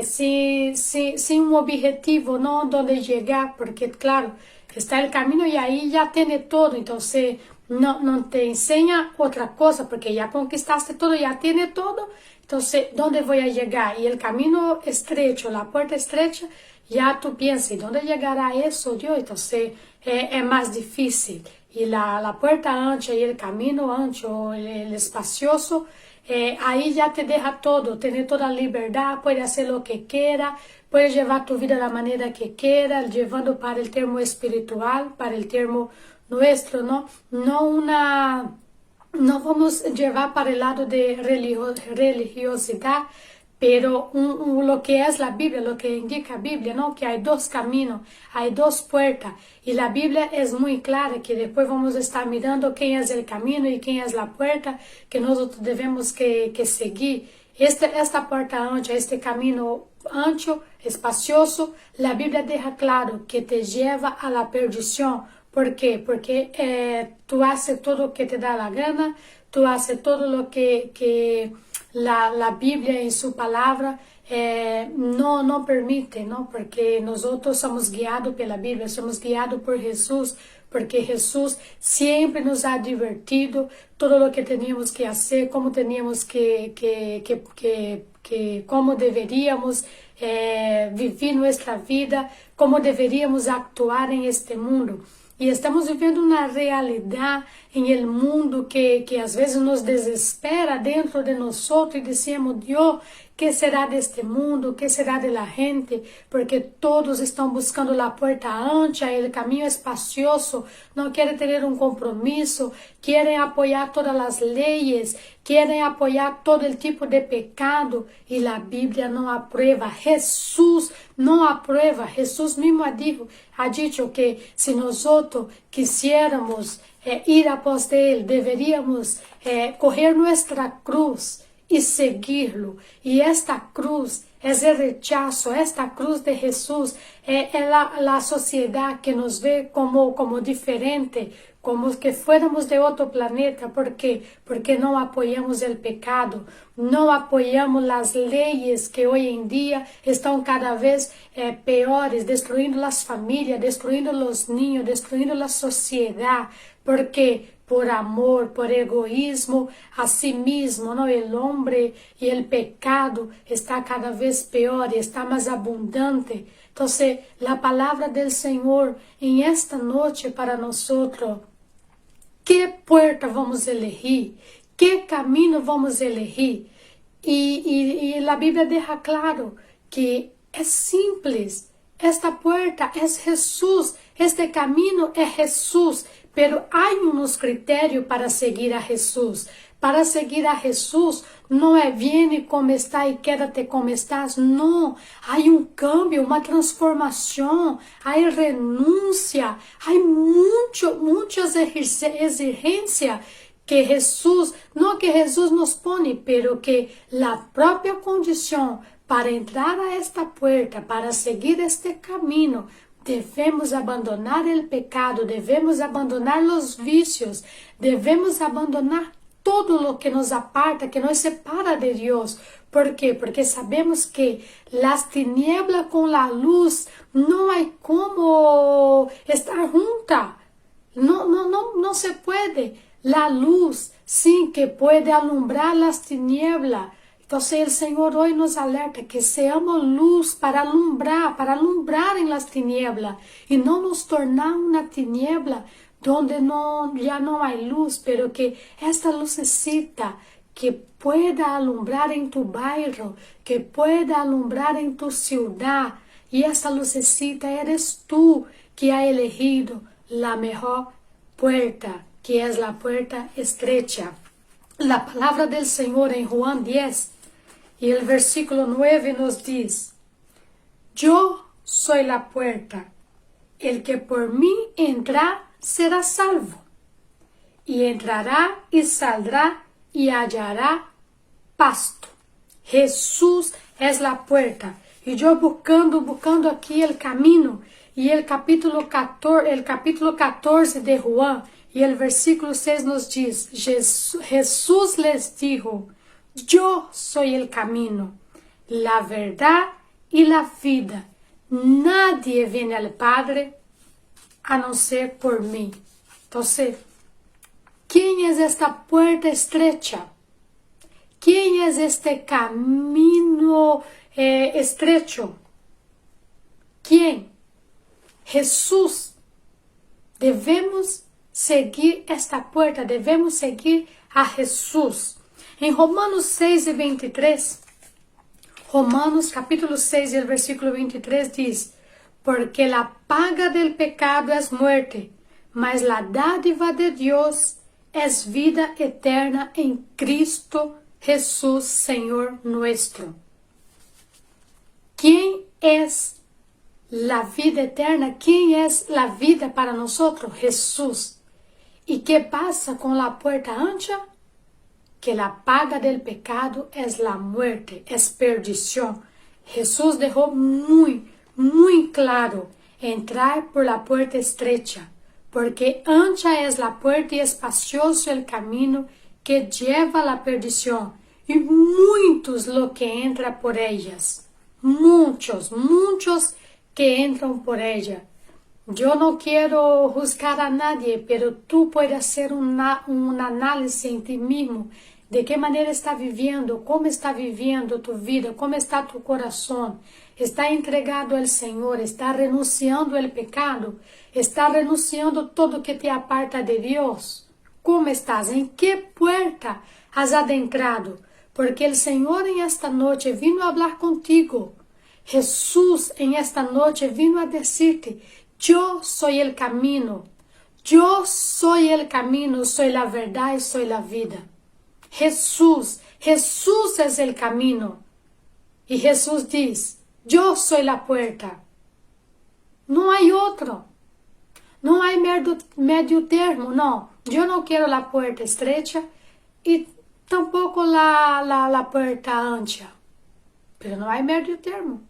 sin un objetivo, ¿no? Donde llegar, porque claro, está el camino y ahí ya tiene todo, entonces no te enseña otra cosa, porque ya conquistaste todo, ya tiene todo, entonces, ¿dónde voy a llegar? Y el camino estrecho, la puerta estrecha, ya tú piensas, ¿dónde llegará eso, Dios? Entonces, es más difícil. Y la puerta ancha y el camino ancho, el espacioso, ahí ya te deja todo, tener toda la libertad, puedes hacer lo que quieras, puedes llevar tu vida de la manera que quieras, llevando para el termo espiritual, para el termo nuestro, ¿no? No vamos a llevar para el lado de religiosidad, pero lo que es la Biblia, lo que indica la Biblia, ¿no? Que hay dos caminos, hay dos puertas. Y la Biblia es muy clara, que después vamos a estar mirando quién es el camino y quién es la puerta que nosotros debemos que seguir. Esta puerta ancha, este camino ancho, espacioso, la Biblia deja claro que te lleva a la perdición. ¿Por qué? Porque tú haces todo lo que te da la gana, tú haces todo lo que la Biblia en su palabra no permite, ¿no? Porque nosotros somos guiados por la Biblia, somos guiados por Jesús, porque Jesús siempre nos ha advertido todo lo que teníamos que hacer, cómo teníamos cómo deveríamos vivir nuestra vida, cómo deveríamos actuar en este mundo. Y estamos viviendo una realidad en el mundo que a veces nos desespera dentro de nosotros y decimos, Dios, ¿qué será de este mundo? ¿Qué será de la gente? Porque todos están buscando la puerta ancha, el camino espacioso, no quieren tener un compromiso, quieren apoyar todas las leyes, quieren apoyar todo el tipo de pecado y la Biblia no aprueba. Jesús no aprueba. Jesús mismo ha dicho que si nosotros quisiéramos ir após de Él, deberíamos coger nuestra cruz y seguirlo. Y esta cruz es el rechazo, esta cruz de Jesús es la sociedad que nos ve como diferente, como que fuéramos de otro planeta. ¿Por qué? Porque no apoyamos el pecado, no apoyamos las leyes que hoy en día están cada vez peores, destruyendo las familias, destruyendo los niños, destruyendo la sociedad. ¿Por qué? Por amor, por egoísmo a sí mismo, ¿no? El hombre y el pecado está cada vez peor y está más abundante. Entonces, la palabra del Señor en esta noche para nosotros, ¿qué puerta vamos a elegir? ¿Qué camino vamos a elegir? Y la Biblia deja claro que es simple. Esta puerta es Jesús, este camino es Jesús, pero hay unos criterios para seguir a Jesús. Para seguir a Jesús no es viene como está y quédate como estás, no. Hay un cambio, una transformación, hay renuncia, hay muchas exigencias que Jesús, no que Jesús nos pone, pero que la propia condición para entrar a esta puerta, para seguir este camino, devemos abandonar o pecado, devemos abandonar os vícios, devemos abandonar todo o que nos aparta, que nos separa de Deus. ¿Por quê? Porque sabemos que las tinieblas com la luz não há como estar junta. Não se pode. La luz, sim, que pode alumbrar las tinieblas. Então, o Senhor hoje nos alerta que seamos luz para alumbrar em las tinieblas e não nos tornar uma tiniebla donde já não há luz, pero que esta lucecita que pueda alumbrar em tu bairro, que pueda alumbrar em tu ciudad, e essa lucecita eres tú que ha elegido la mejor puerta, que es la puerta estrecha. La palabra del Señor en Juan 10 y el versículo 9 nos dice: yo soy la puerta, el que por mí entra será salvo, y entrará y saldrá y hallará pasto. Jesús es la puerta. Y yo buscando aquí el camino, y el capítulo 14 de Juan, y el versículo 6 nos dice: Jesús les dijo: yo soy el camino, la verdad y la vida. Nadie viene al Padre a no ser por mí. Entonces, ¿quién es esta puerta estrecha? ¿Quién es este camino estrecho? ¿Quién? Jesús. Debemos seguir esta puerta, debemos seguir a Jesús. En Romanos 6 y 23, Romanos capítulo 6 y el versículo 23 dice: porque la paga del pecado es muerte, mas la dádiva de Dios es vida eterna en Cristo Jesús, Señor nuestro. ¿Quién es la vida eterna? ¿Quién es la vida para nosotros? Jesús. ¿Y qué pasa con la puerta ancha? Que la paga del pecado es la muerte, es perdición. Jesús dejó muy claro: entrar por la puerta estrecha, porque ancha es la puerta y espacioso el camino que lleva a la perdición, y muchos lo que entran por ellas. Muchos que entran por ella. Yo no quiero juzgar a nadie, pero tú puedes hacer un análisis en ti mismo de qué manera está viviendo, cómo está viviendo tu vida, cómo está tu corazón. Está entregado al Señor, está renunciando al pecado, está renunciando todo que te aparta de Dios. ¿Cómo estás? ¿En qué puerta has adentrado? Porque el Señor en esta noche vino a hablar contigo. Jesús en esta noche vino a decirte: yo soy el camino, yo soy el camino, soy la verdad y soy la vida. Jesús es el camino. Y Jesús dice: yo soy la puerta. No hay otro. No hay medio termo, no. Yo no quiero la puerta estrecha y tampoco la puerta ancha. Pero no hay medio termo.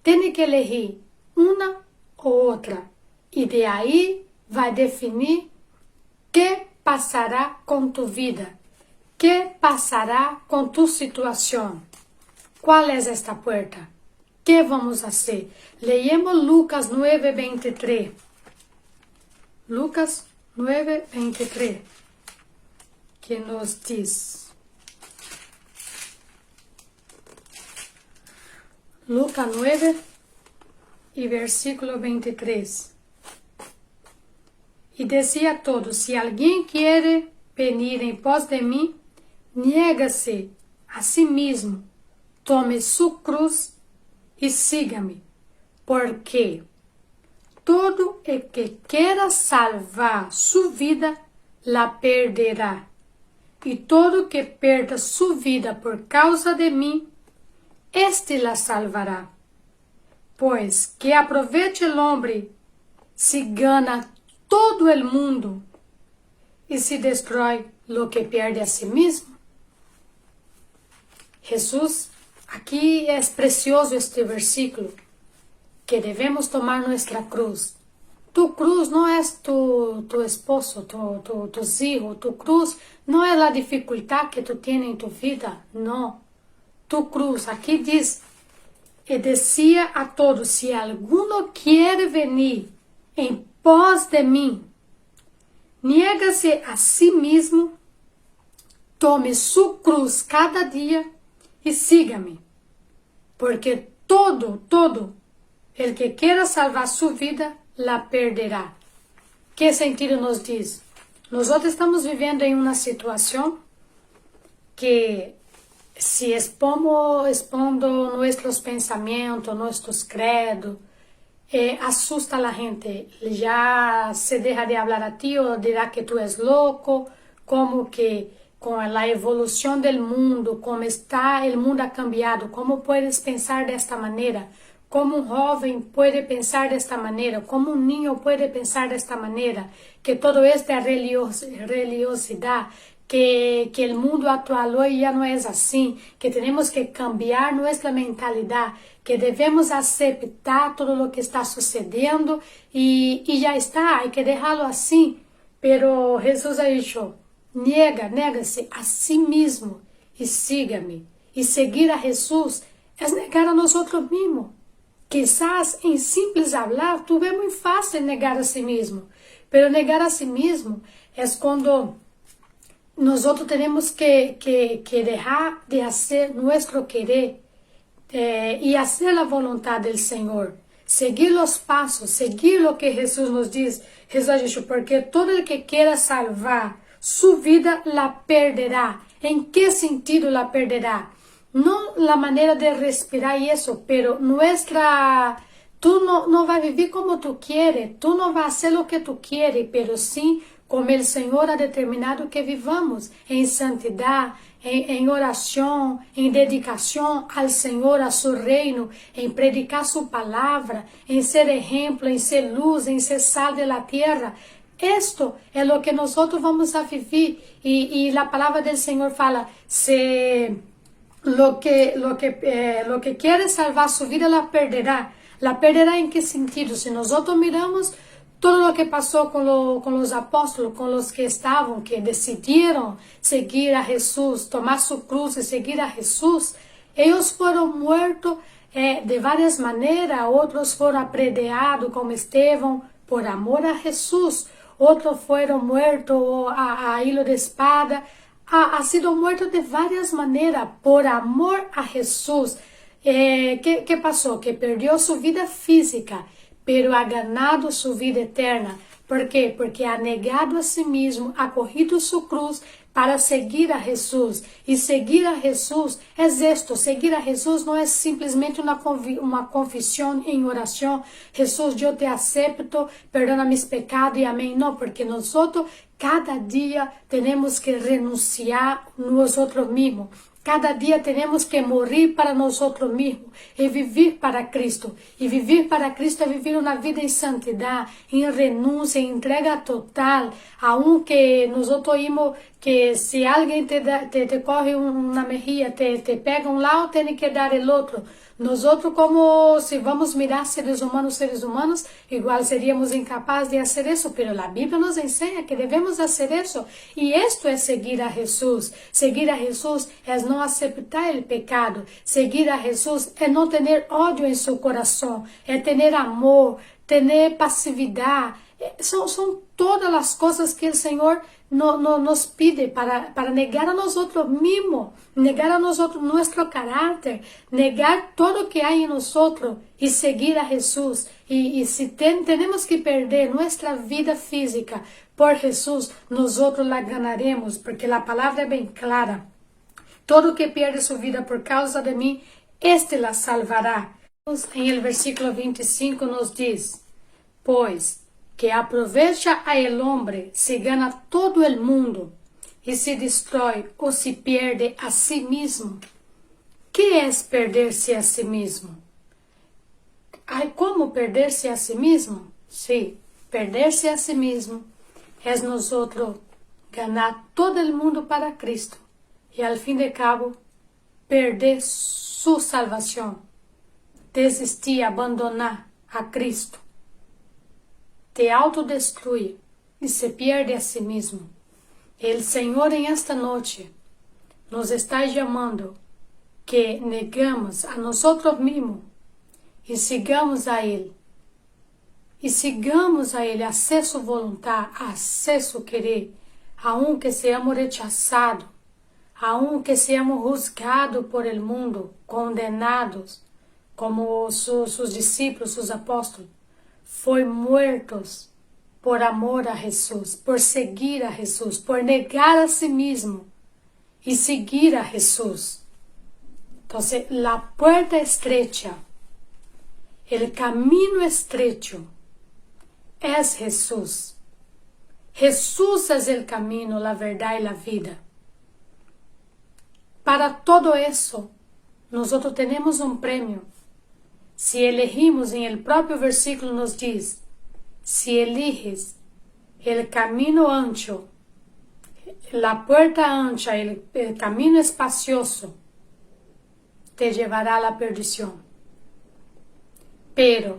Tiene que elegir una u otra. Y de ahí va a definir qué pasará con tu vida. ¿Qué pasará con tu situación? ¿Cuál es esta puerta? ¿Qué vamos a hacer? Leemos Lucas 9:23. Lucas 9:23. Que nos dice. Lucas 9 y versículo 23. Y decía a todos: si alguien quiere venir en pos de mí, niégase a sí mismo, tome su cruz y sígame, porque todo el que quiera salvar su vida, la perderá, y todo que perda su vida por causa de mí, este la salvará. Pues, que aproveche el hombre si gana todo el mundo y si destruye lo que pierde a sí mismo. Jesús Aquí es precioso este versículo, que debemos tomar nuestra cruz. Tu cruz no es tu esposo, tus hijos. Tu cruz no es la dificultad que tú tienes en tu vida, no. Tu cruz, aquí dice, y decía a todos, si alguno quiere venir en pos de mí, niégase a sí mismo, tome su cruz cada día y sígame. Porque todo el que quiera salvar su vida, la perderá. ¿Qué sentido nos dice? Nosotros estamos viviendo en una situación que si expondo nuestros pensamientos, nuestros credos, asusta a la gente. Ya se deja de hablar a ti o dirá que tú eres loco, como que con la evolución del mundo, como está el mundo ha cambiado, ¿cómo puedes pensar de esta manera? ¿Cómo un joven puede pensar de esta manera? ¿Cómo un niño puede pensar de esta manera? Que todo esto es religiosidad, que el mundo actual hoy ya no es así, que tenemos que cambiar nuestra mentalidad, que debemos aceptar todo lo que está sucediendo y ya está, hay que dejarlo así. Pero Jesús ha dicho, niégase a sí mismo y sígame. Y seguir a Jesús es negar a nosotros mismos. Quizás en simples hablar, tú ves muy fácil negar a sí mismo, pero negar a sí mismo es cuando nosotros tenemos que dejar de hacer nuestro querer y hacer la voluntad del Señor. Seguir los pasos, seguir lo que Jesús nos dice. Jesús ha dicho, porque todo el que quiera salvar su vida la perderá. ¿En qué sentido la perderá? No la manera de respirar y eso, pero tú no vas a vivir como tú quieres, tú no vas a hacer lo que tú quieres, pero sí como el Señor ha determinado que vivamos, en santidad, en oración, en dedicación al Señor, a su reino, en predicar su palabra, en ser ejemplo, en ser luz, en ser sal de la tierra. Esto es lo que nosotros vamos a vivir y la palabra del Señor fala, lo que quiere salvar su vida la perderá. ¿La perderá en qué sentido? Si nosotros miramos todo lo que pasó con los apóstolos, con los que estaban, que decidieron seguir a Jesús, tomar su cruz y seguir a Jesús, ellos fueron muertos de varias maneras. Otros fueron apedreados como Esteban por amor a Jesús. Otros fueron muertos a hilo de espada. Ha sido muerto de varias maneras por amor a Jesús. ¿Qué pasó? Que perdió su vida física, pero ha ganado su vida eterna. ¿Por qué? Porque ha negado a sí mismo, ha cogido su cruz para seguir a Jesús. Y seguir a Jesús es esto. Seguir a Jesús no es simplemente una confesión en oración. Jesús, yo te acepto, perdona mis pecados y amén. No, porque nosotros cada día tenemos que renunciar nosotros mismos. Cada día tenemos que morir para nosotros mismos y vivir para Cristo. Y vivir para Cristo es vivir una vida en santidad, en renuncia, en entrega total. Aunque nosotros oímos que si alguien te coge una mejilla, te pega un lado, tiene que dar el otro. Nosotros, como si vamos a mirar seres humanos, igual seríamos incapaces de hacer eso, pero la Biblia nos enseña que debemos hacer eso. Y esto es seguir a Jesús. Seguir a Jesús es no aceptar el pecado. Seguir a Jesús es no tener odio en su corazón, es tener amor, tener pasividad. Son todas las cosas que el Señor nos pide para negar a nosotros mismos, negar a nosotros nuestro carácter, negar todo que hay en nosotros y seguir a Jesús. Y si tenemos que perder nuestra vida física por Jesús, nosotros la ganaremos, porque la palabra es bien clara. Todo que pierde su vida por causa de mí, este la salvará. En el versículo 25 nos dice, pues, que aprovecha a el hombre si gana todo el mundo y se destrói o se pierde a sí mismo. ¿Qué es perderse a sí mismo? ¿Hay cómo perderse a sí mismo? Sí, perderse a sí mismo es nosotros ganar todo el mundo para Cristo y al fin de cabo perder su salvación, desistir, abandonar a Cristo, te autodestruye y se pierde a sí mismo. El Señor en esta noche nos está llamando que negamos a nosotros mismos y sigamos a Él. E sigamos a Ele, a hacer su voluntad, a hacer su querer, aunque seamos rechazados, aunque seamos juzgados por el mundo, condenados, como sus discípulos, sus apóstolos, foi muertos por amor a Jesús, por seguir a Jesús, por negar a sí mismo y seguir a Jesús. Entonces, la puerta estrecha, el camino estrecho, es Jesús. Jesús es el camino, la verdad y la vida. Para todo eso, nosotros tenemos un premio. Si elegimos, en el propio versículo nos dice, si eliges el camino ancho, la puerta ancha, el camino espacioso, te llevará a la perdición. Pero,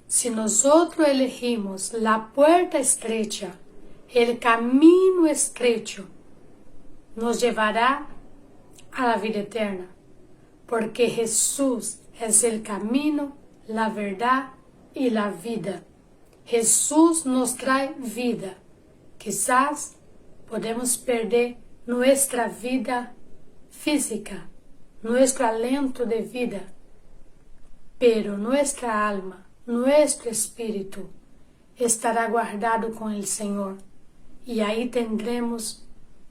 si nosotros elegimos la puerta estrecha, el camino estrecho, nos llevará a la vida eterna, porque Jesús es el camino, la verdad y la vida. Jesús nos trae vida. Quizás podemos perder nuestra vida física, nuestro aliento de vida, pero nuestra alma, nuestro espíritu estará guardado con el Señor y ahí tendremos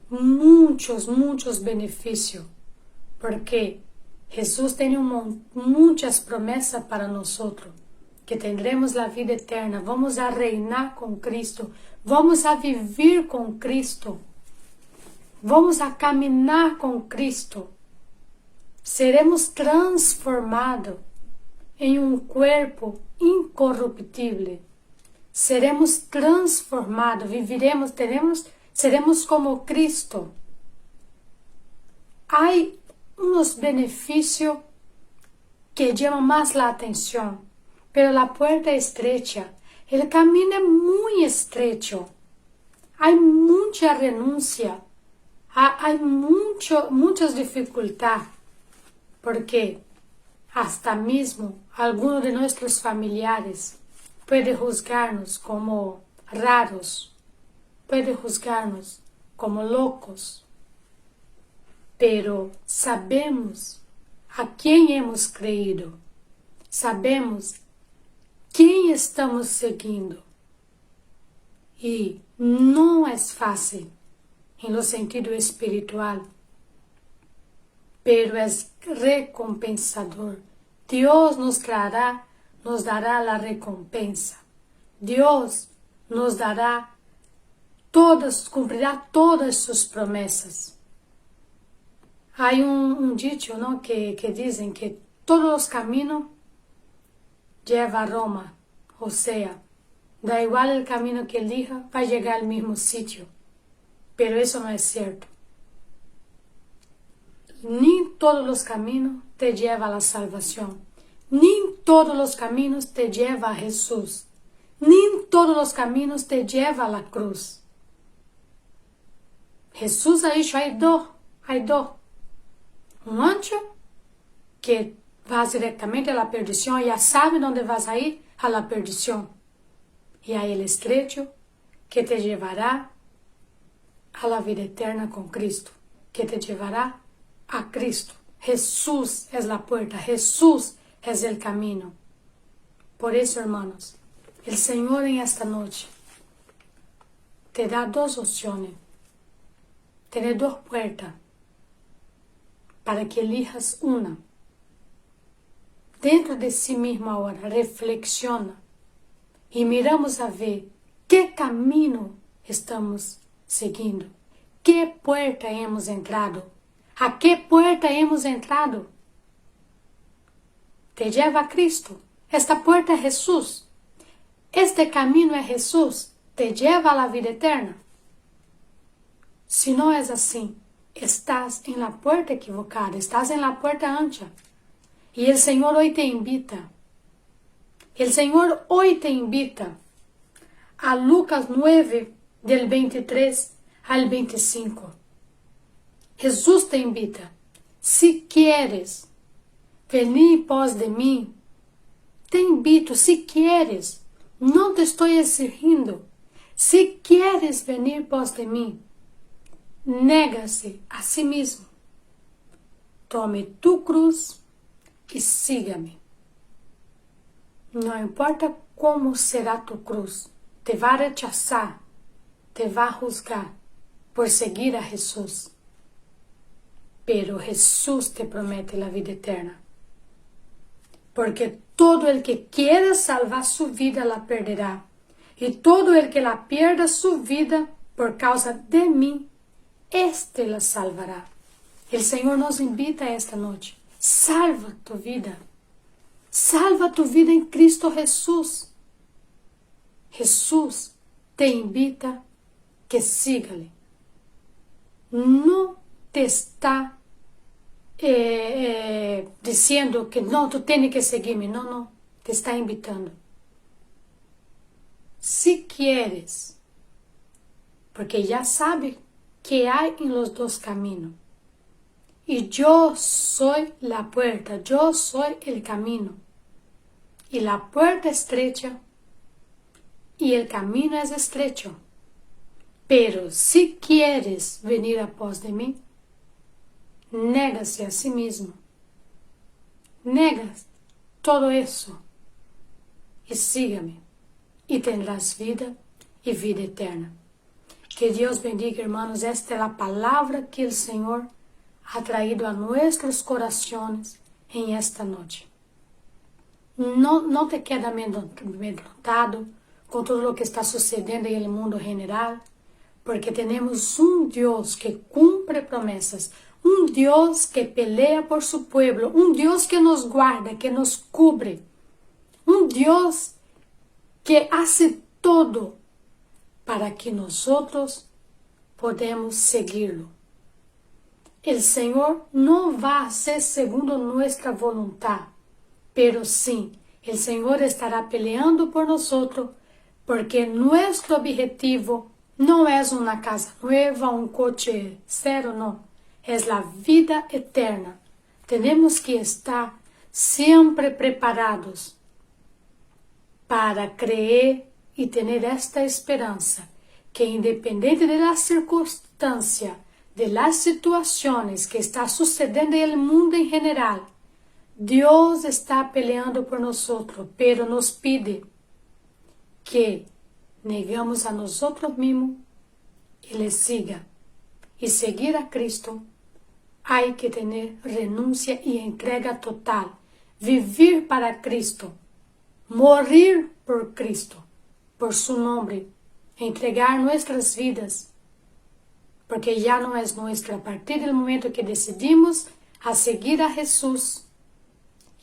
muchos beneficios, porque Jesús tiene muchas promesas para nosotros, que tendremos la vida eterna, vamos a reinar con Cristo, vamos a vivir con Cristo, vamos a caminar con Cristo, seremos transformados en un cuerpo incorruptible, seremos transformados, viviremos, seremos como Cristo. Hay unos beneficios que llaman más la atención, pero la puerta es estrecha, el camino es muy estrecho, hay mucha renuncia, hay muchas dificultades, porque hasta mismo alguno de nuestros familiares puede juzgarnos como raros, puede juzgarnos como locos, pero sabemos a quién hemos creído, sabemos quién estamos seguindo, y no es fácil en lo sentido espiritual, pero es recompensador. Dios nos dará la recompensa. Dios nos dará cumplirá todas sus promesas. Hay un dicho, ¿no? que dicen que todos los caminos llevan a Roma, o sea, da igual el camino que elija, va a llegar al mismo sitio, pero eso no es cierto. Ni todos los caminos te llevan a la salvación, ni todos los caminos te llevan a Jesús, ni todos los caminos te llevan a la cruz. Jesús ha dicho, hay dos, un ancho que vas directamente a la perdición, ya sabe dónde vas a ir, a la perdición, y hay el estrecho que te llevará a la vida eterna con Cristo, que te llevará a Cristo. Jesús es la puerta, Jesús es el camino. Por eso, hermanos, el Señor en esta noche te da dos opciones, tiene dos puertas para que elijas una. Dentro de sí mismo ahora, reflexiona y miramos a ver qué camino estamos seguindo, qué puerta hemos entrado. ¿A qué puerta hemos entrado? Te lleva a Cristo. Esta puerta es Jesús. Este camino es Jesús. Te lleva a la vida eterna. Si no es así, estás en la puerta equivocada, estás en la puerta ancha. Y el Señor hoy te invita. El Señor hoy te invita a Lucas 9, del 23 al 25. Jesús te invita. Si quieres venir pos de mí, te invito, si quieres. No te estoy exigiendo. Si quieres venir pos de mí, négase a sí mismo. Tome tu cruz y sígame. No importa cómo será tu cruz, te va a rechazar, te va a juzgar por seguir a Jesús. Pero Jesús te promete la vida eterna. Porque todo el que quiera salvar su vida la perderá. Y todo el que la pierda su vida por causa de mí, este la salvará. El Señor nos invita esta noche. Salva tu vida. Salva tu vida en Cristo Jesús. Jesús te invita que sígale. No te está diciendo que no, tú tienes que seguirme. No, no, te está invitando. Si quieres, porque ya sabe que hay en los dos caminos. Y yo soy la puerta, yo soy el camino. Y la puerta es estrecha y el camino es estrecho. Pero si quieres venir a pos de mí, négase a sí mismo. Negas todo eso y sígame y tendrás vida y vida eterna. Que Dios bendiga, hermanos. Esta es la palabra que el Señor ha traído a nuestros corazones en esta noche. No te queda amedrontado con todo lo que está sucediendo en el mundo general, porque tenemos un Dios que cumple promesas, un Dios que pelea por su pueblo, un Dios que nos guarda, que nos cubre, un Dios que hace todo para que nosotros podamos seguirlo. El Señor no va a hacer segundo nuestra voluntad, pero sí, el Señor estará peleando por nosotros, porque nuestro objetivo no es una casa nueva, un coche cero, no, es la vida eterna. Tenemos que estar siempre preparados para creer y tener esta esperanza, que independiente de la circunstancia, de las situaciones que está sucediendo en el mundo en general, Dios está peleando por nosotros, pero nos pide que negamos a nosotros mismos y le siga. Y seguir a Cristo hay que tener renuncia y entrega total, vivir para Cristo, morir por Cristo, por su nombre, entregar nuestras vidas, porque ya no es nuestra. A partir del momento que decidimos a seguir a Jesús,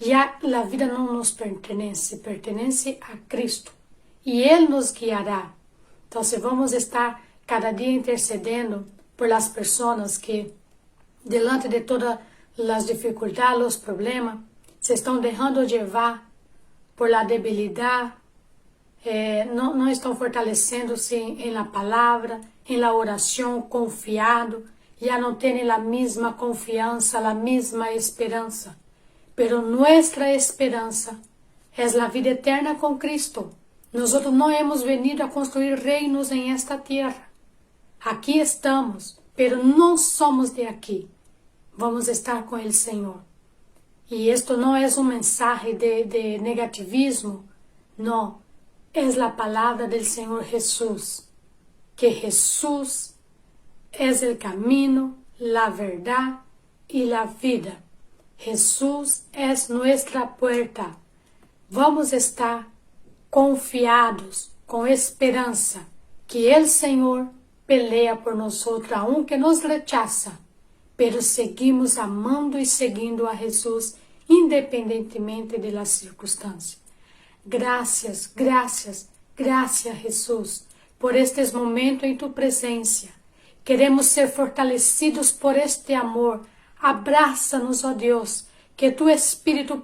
ya la vida no nos pertenece, pertenece a Cristo. Y Él nos guiará. Entonces vamos a estar cada día intercediendo por las personas que, delante de todas las dificultades, los problemas, se están dejando llevar por la debilidad, no están fortaleciéndose en la palabra, en la oración, confiado, ya no tienen la misma confianza, la misma esperanza. Pero nuestra esperanza es la vida eterna con Cristo. Nosotros no hemos venido a construir reinos en esta tierra. Aquí estamos, pero no somos de aquí. Vamos a estar con el Señor. Y esto no es un mensaje de negativismo, no. Es la palabra del Señor Jesús. Que Jesús es el camino, la verdad y la vida. Jesús es nuestra puerta. Vamos a estar confiados, con esperanza, que el Señor pelea por nosotros, aunque nos rechaza, pero seguimos amando y siguiendo a Jesús, independientemente de las circunstancias. Gracias, gracias, gracias Jesús, por estes momentos en tu presencia. Queremos ser fortalecidos por este amor. Abraça-nos, ó Deus, que tu Espíritu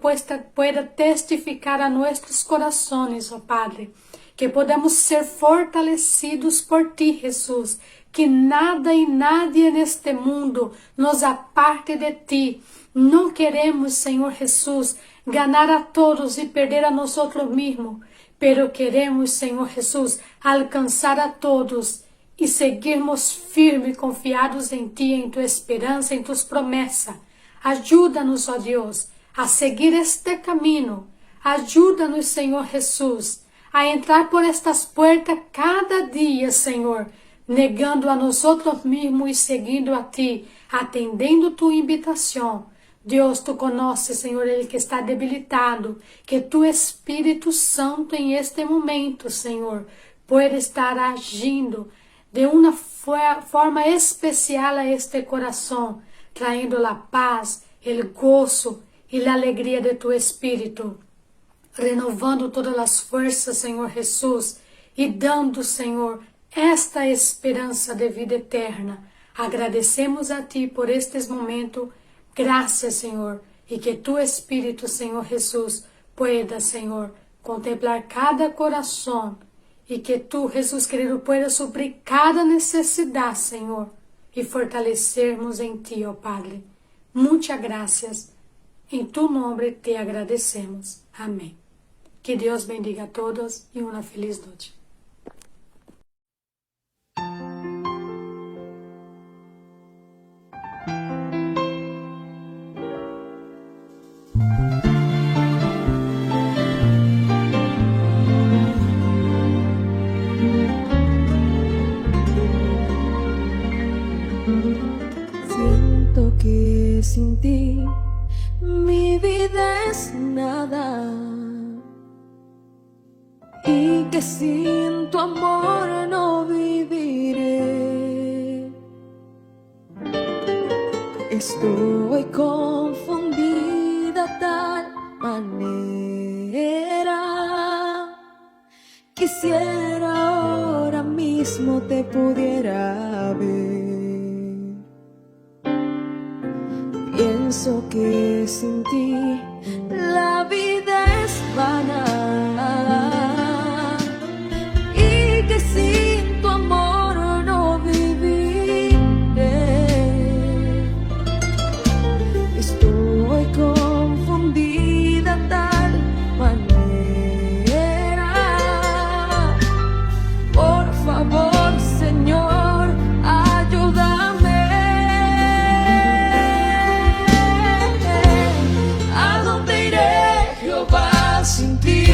pueda testificar a nuestros corazones, oh Padre, que podamos ser fortalecidos por ti, Jesús, que nada e nadie neste mundo nos aparte de ti. Não queremos, Senhor Jesus, ganar a todos e perder a nosotros mismos, pero queremos, Senhor Jesus, alcançar a todos e seguirmos firmes, confiados em ti, em tua esperança, em tus promessas. Ajuda-nos, ó Deus, a seguir este caminho. Ajuda-nos, Senhor Jesus, a entrar por estas puertas cada dia, Senhor, negando a nosotros mesmos e seguindo a ti, atendendo tua invitação. Deus, tu conheces, Senhor, ele que está debilitado, que tu Espírito Santo em este momento, Senhor, pode estar agindo de uma forma especial a este coração, traindo a paz, o gozo e a alegria de tu Espírito, renovando todas as forças, Senhor Jesus, e dando, Senhor, esta esperança de vida eterna. Agradecemos a ti por estes momentos. Graças, Senhor, e que tu Espírito, Senhor Jesus, pueda, Senhor, contemplar cada coração e que tu, Jesus querido, pueda suprir cada necessidade, Senhor, e fortalecermos em ti, ó Padre. Muitas graças. Em tu nome te agradecemos. Amém. Que Deus bendiga a todos e uma feliz noite. Siento que sin ti mi vida es nada y que sin tu amor no viviré. Estoy confundida tal manera. Quisiera ahora mismo te pudiera ver. Pienso que sin ti la vida es vana y que sin tu amor no viviré. Estoy confundida tal manera. Por favor, Señor, ayúdame. ¿A dónde iré, Jehová, sin ti?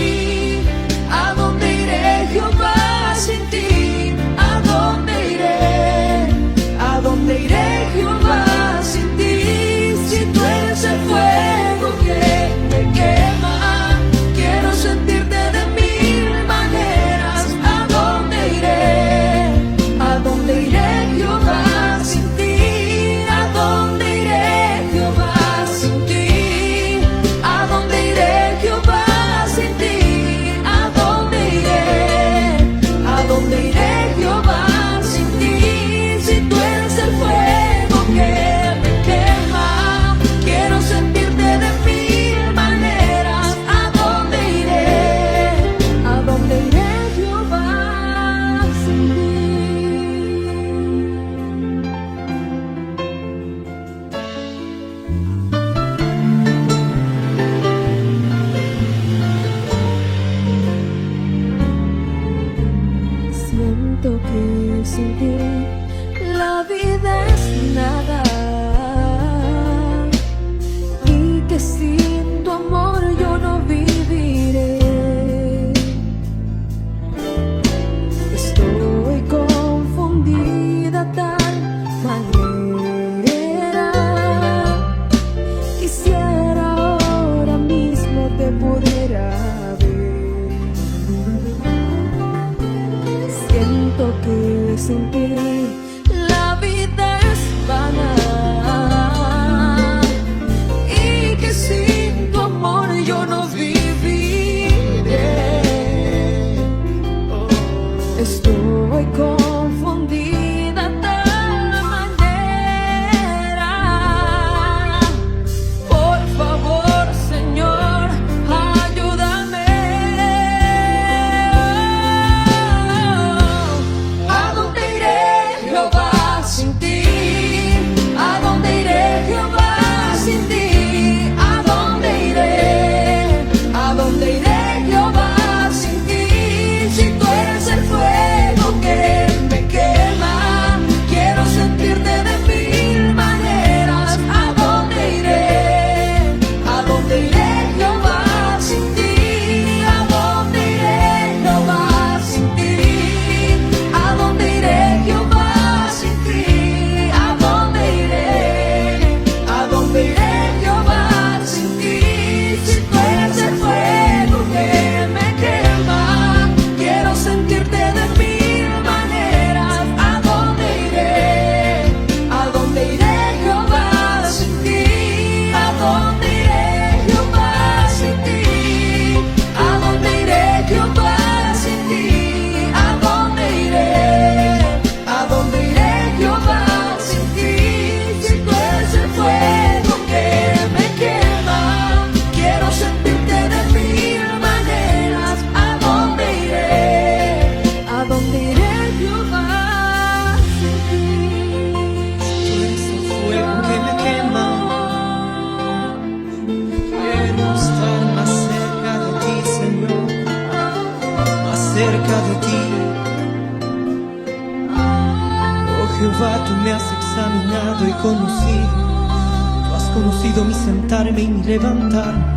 conocido mi sentarme y mi levantarme.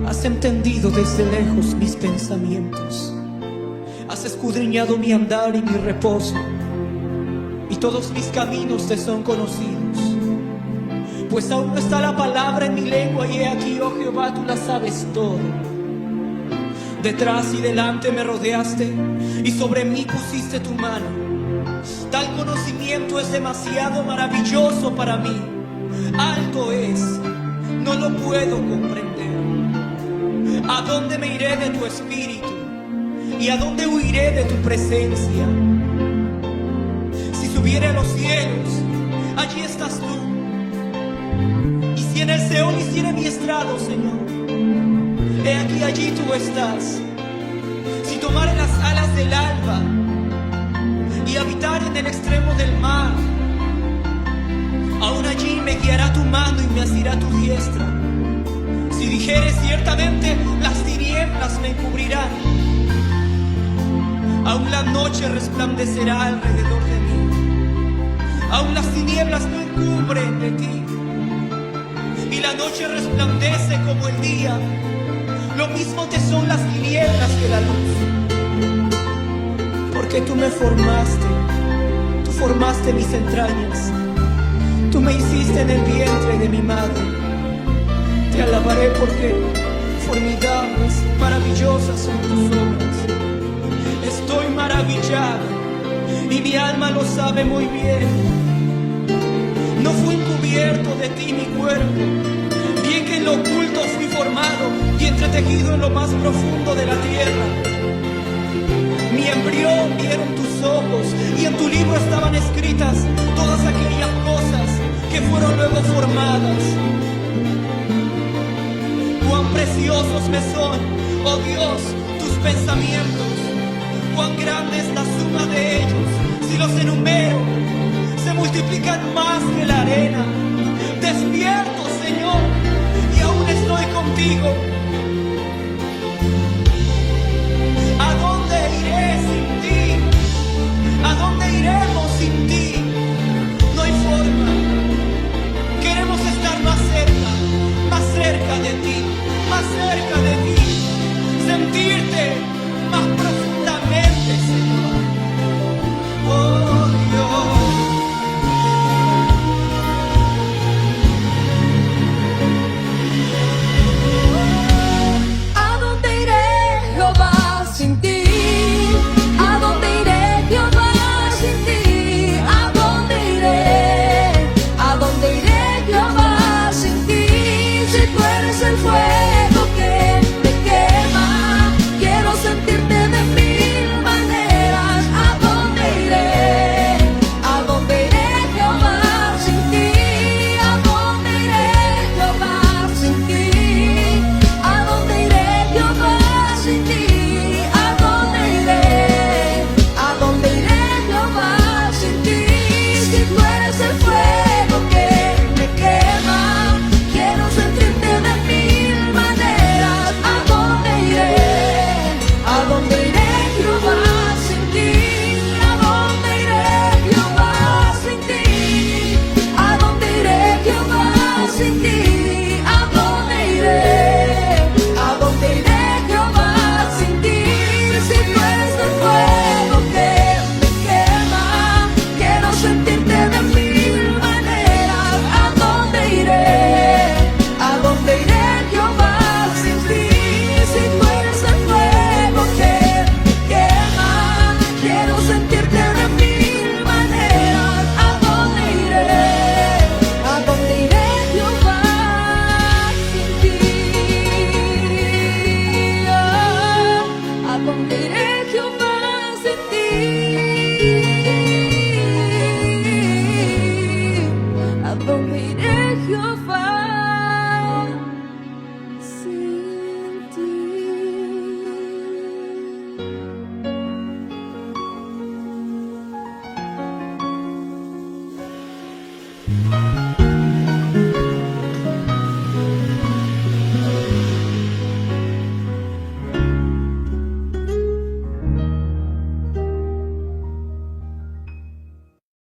Has entendido desde lejos mis pensamientos. Has escudriñado mi andar y mi reposo, y todos mis caminos te son conocidos. Pues aún no está la palabra en mi lengua, y he aquí, oh Jehová, tú la sabes todo. Detrás y delante me rodeaste, y sobre mí pusiste tu mano. Tal conocimiento es demasiado maravilloso para mí. Alto es, no lo puedo comprender. ¿A dónde me iré de tu espíritu? ¿Y a dónde huiré de tu presencia? Si subiere a los cielos, allí estás tú. Y si en el Seol hiciere mi estrado, Señor, he aquí, allí tú estás. Si tomare las alas del alba y habitar en el extremo del mar, aún allí me guiará tu mano y me asirá tu diestra. Si dijere ciertamente las tinieblas me encubrirán, aún la noche resplandecerá alrededor de mí. Aún las tinieblas no encubren de ti, y la noche resplandece como el día. Lo mismo te son las tinieblas que la luz. Porque tú me formaste, tú formaste mis entrañas. Tú me hiciste en el vientre de mi madre. Te alabaré porque formidables, maravillosas son tus obras. Estoy maravillado y mi alma lo sabe muy bien. No fue encubierto de ti mi cuerpo, bien que en lo oculto fui formado y entretejido en lo más profundo de la tierra. Mi embrión vieron tus ojos, y en tu libro estaban escritas todas aquellas cosas que fueron luego formadas. Cuán preciosos me son, oh Dios, tus pensamientos. Cuán grande es la suma de ellos. Si los enumero, se multiplican más que la arena.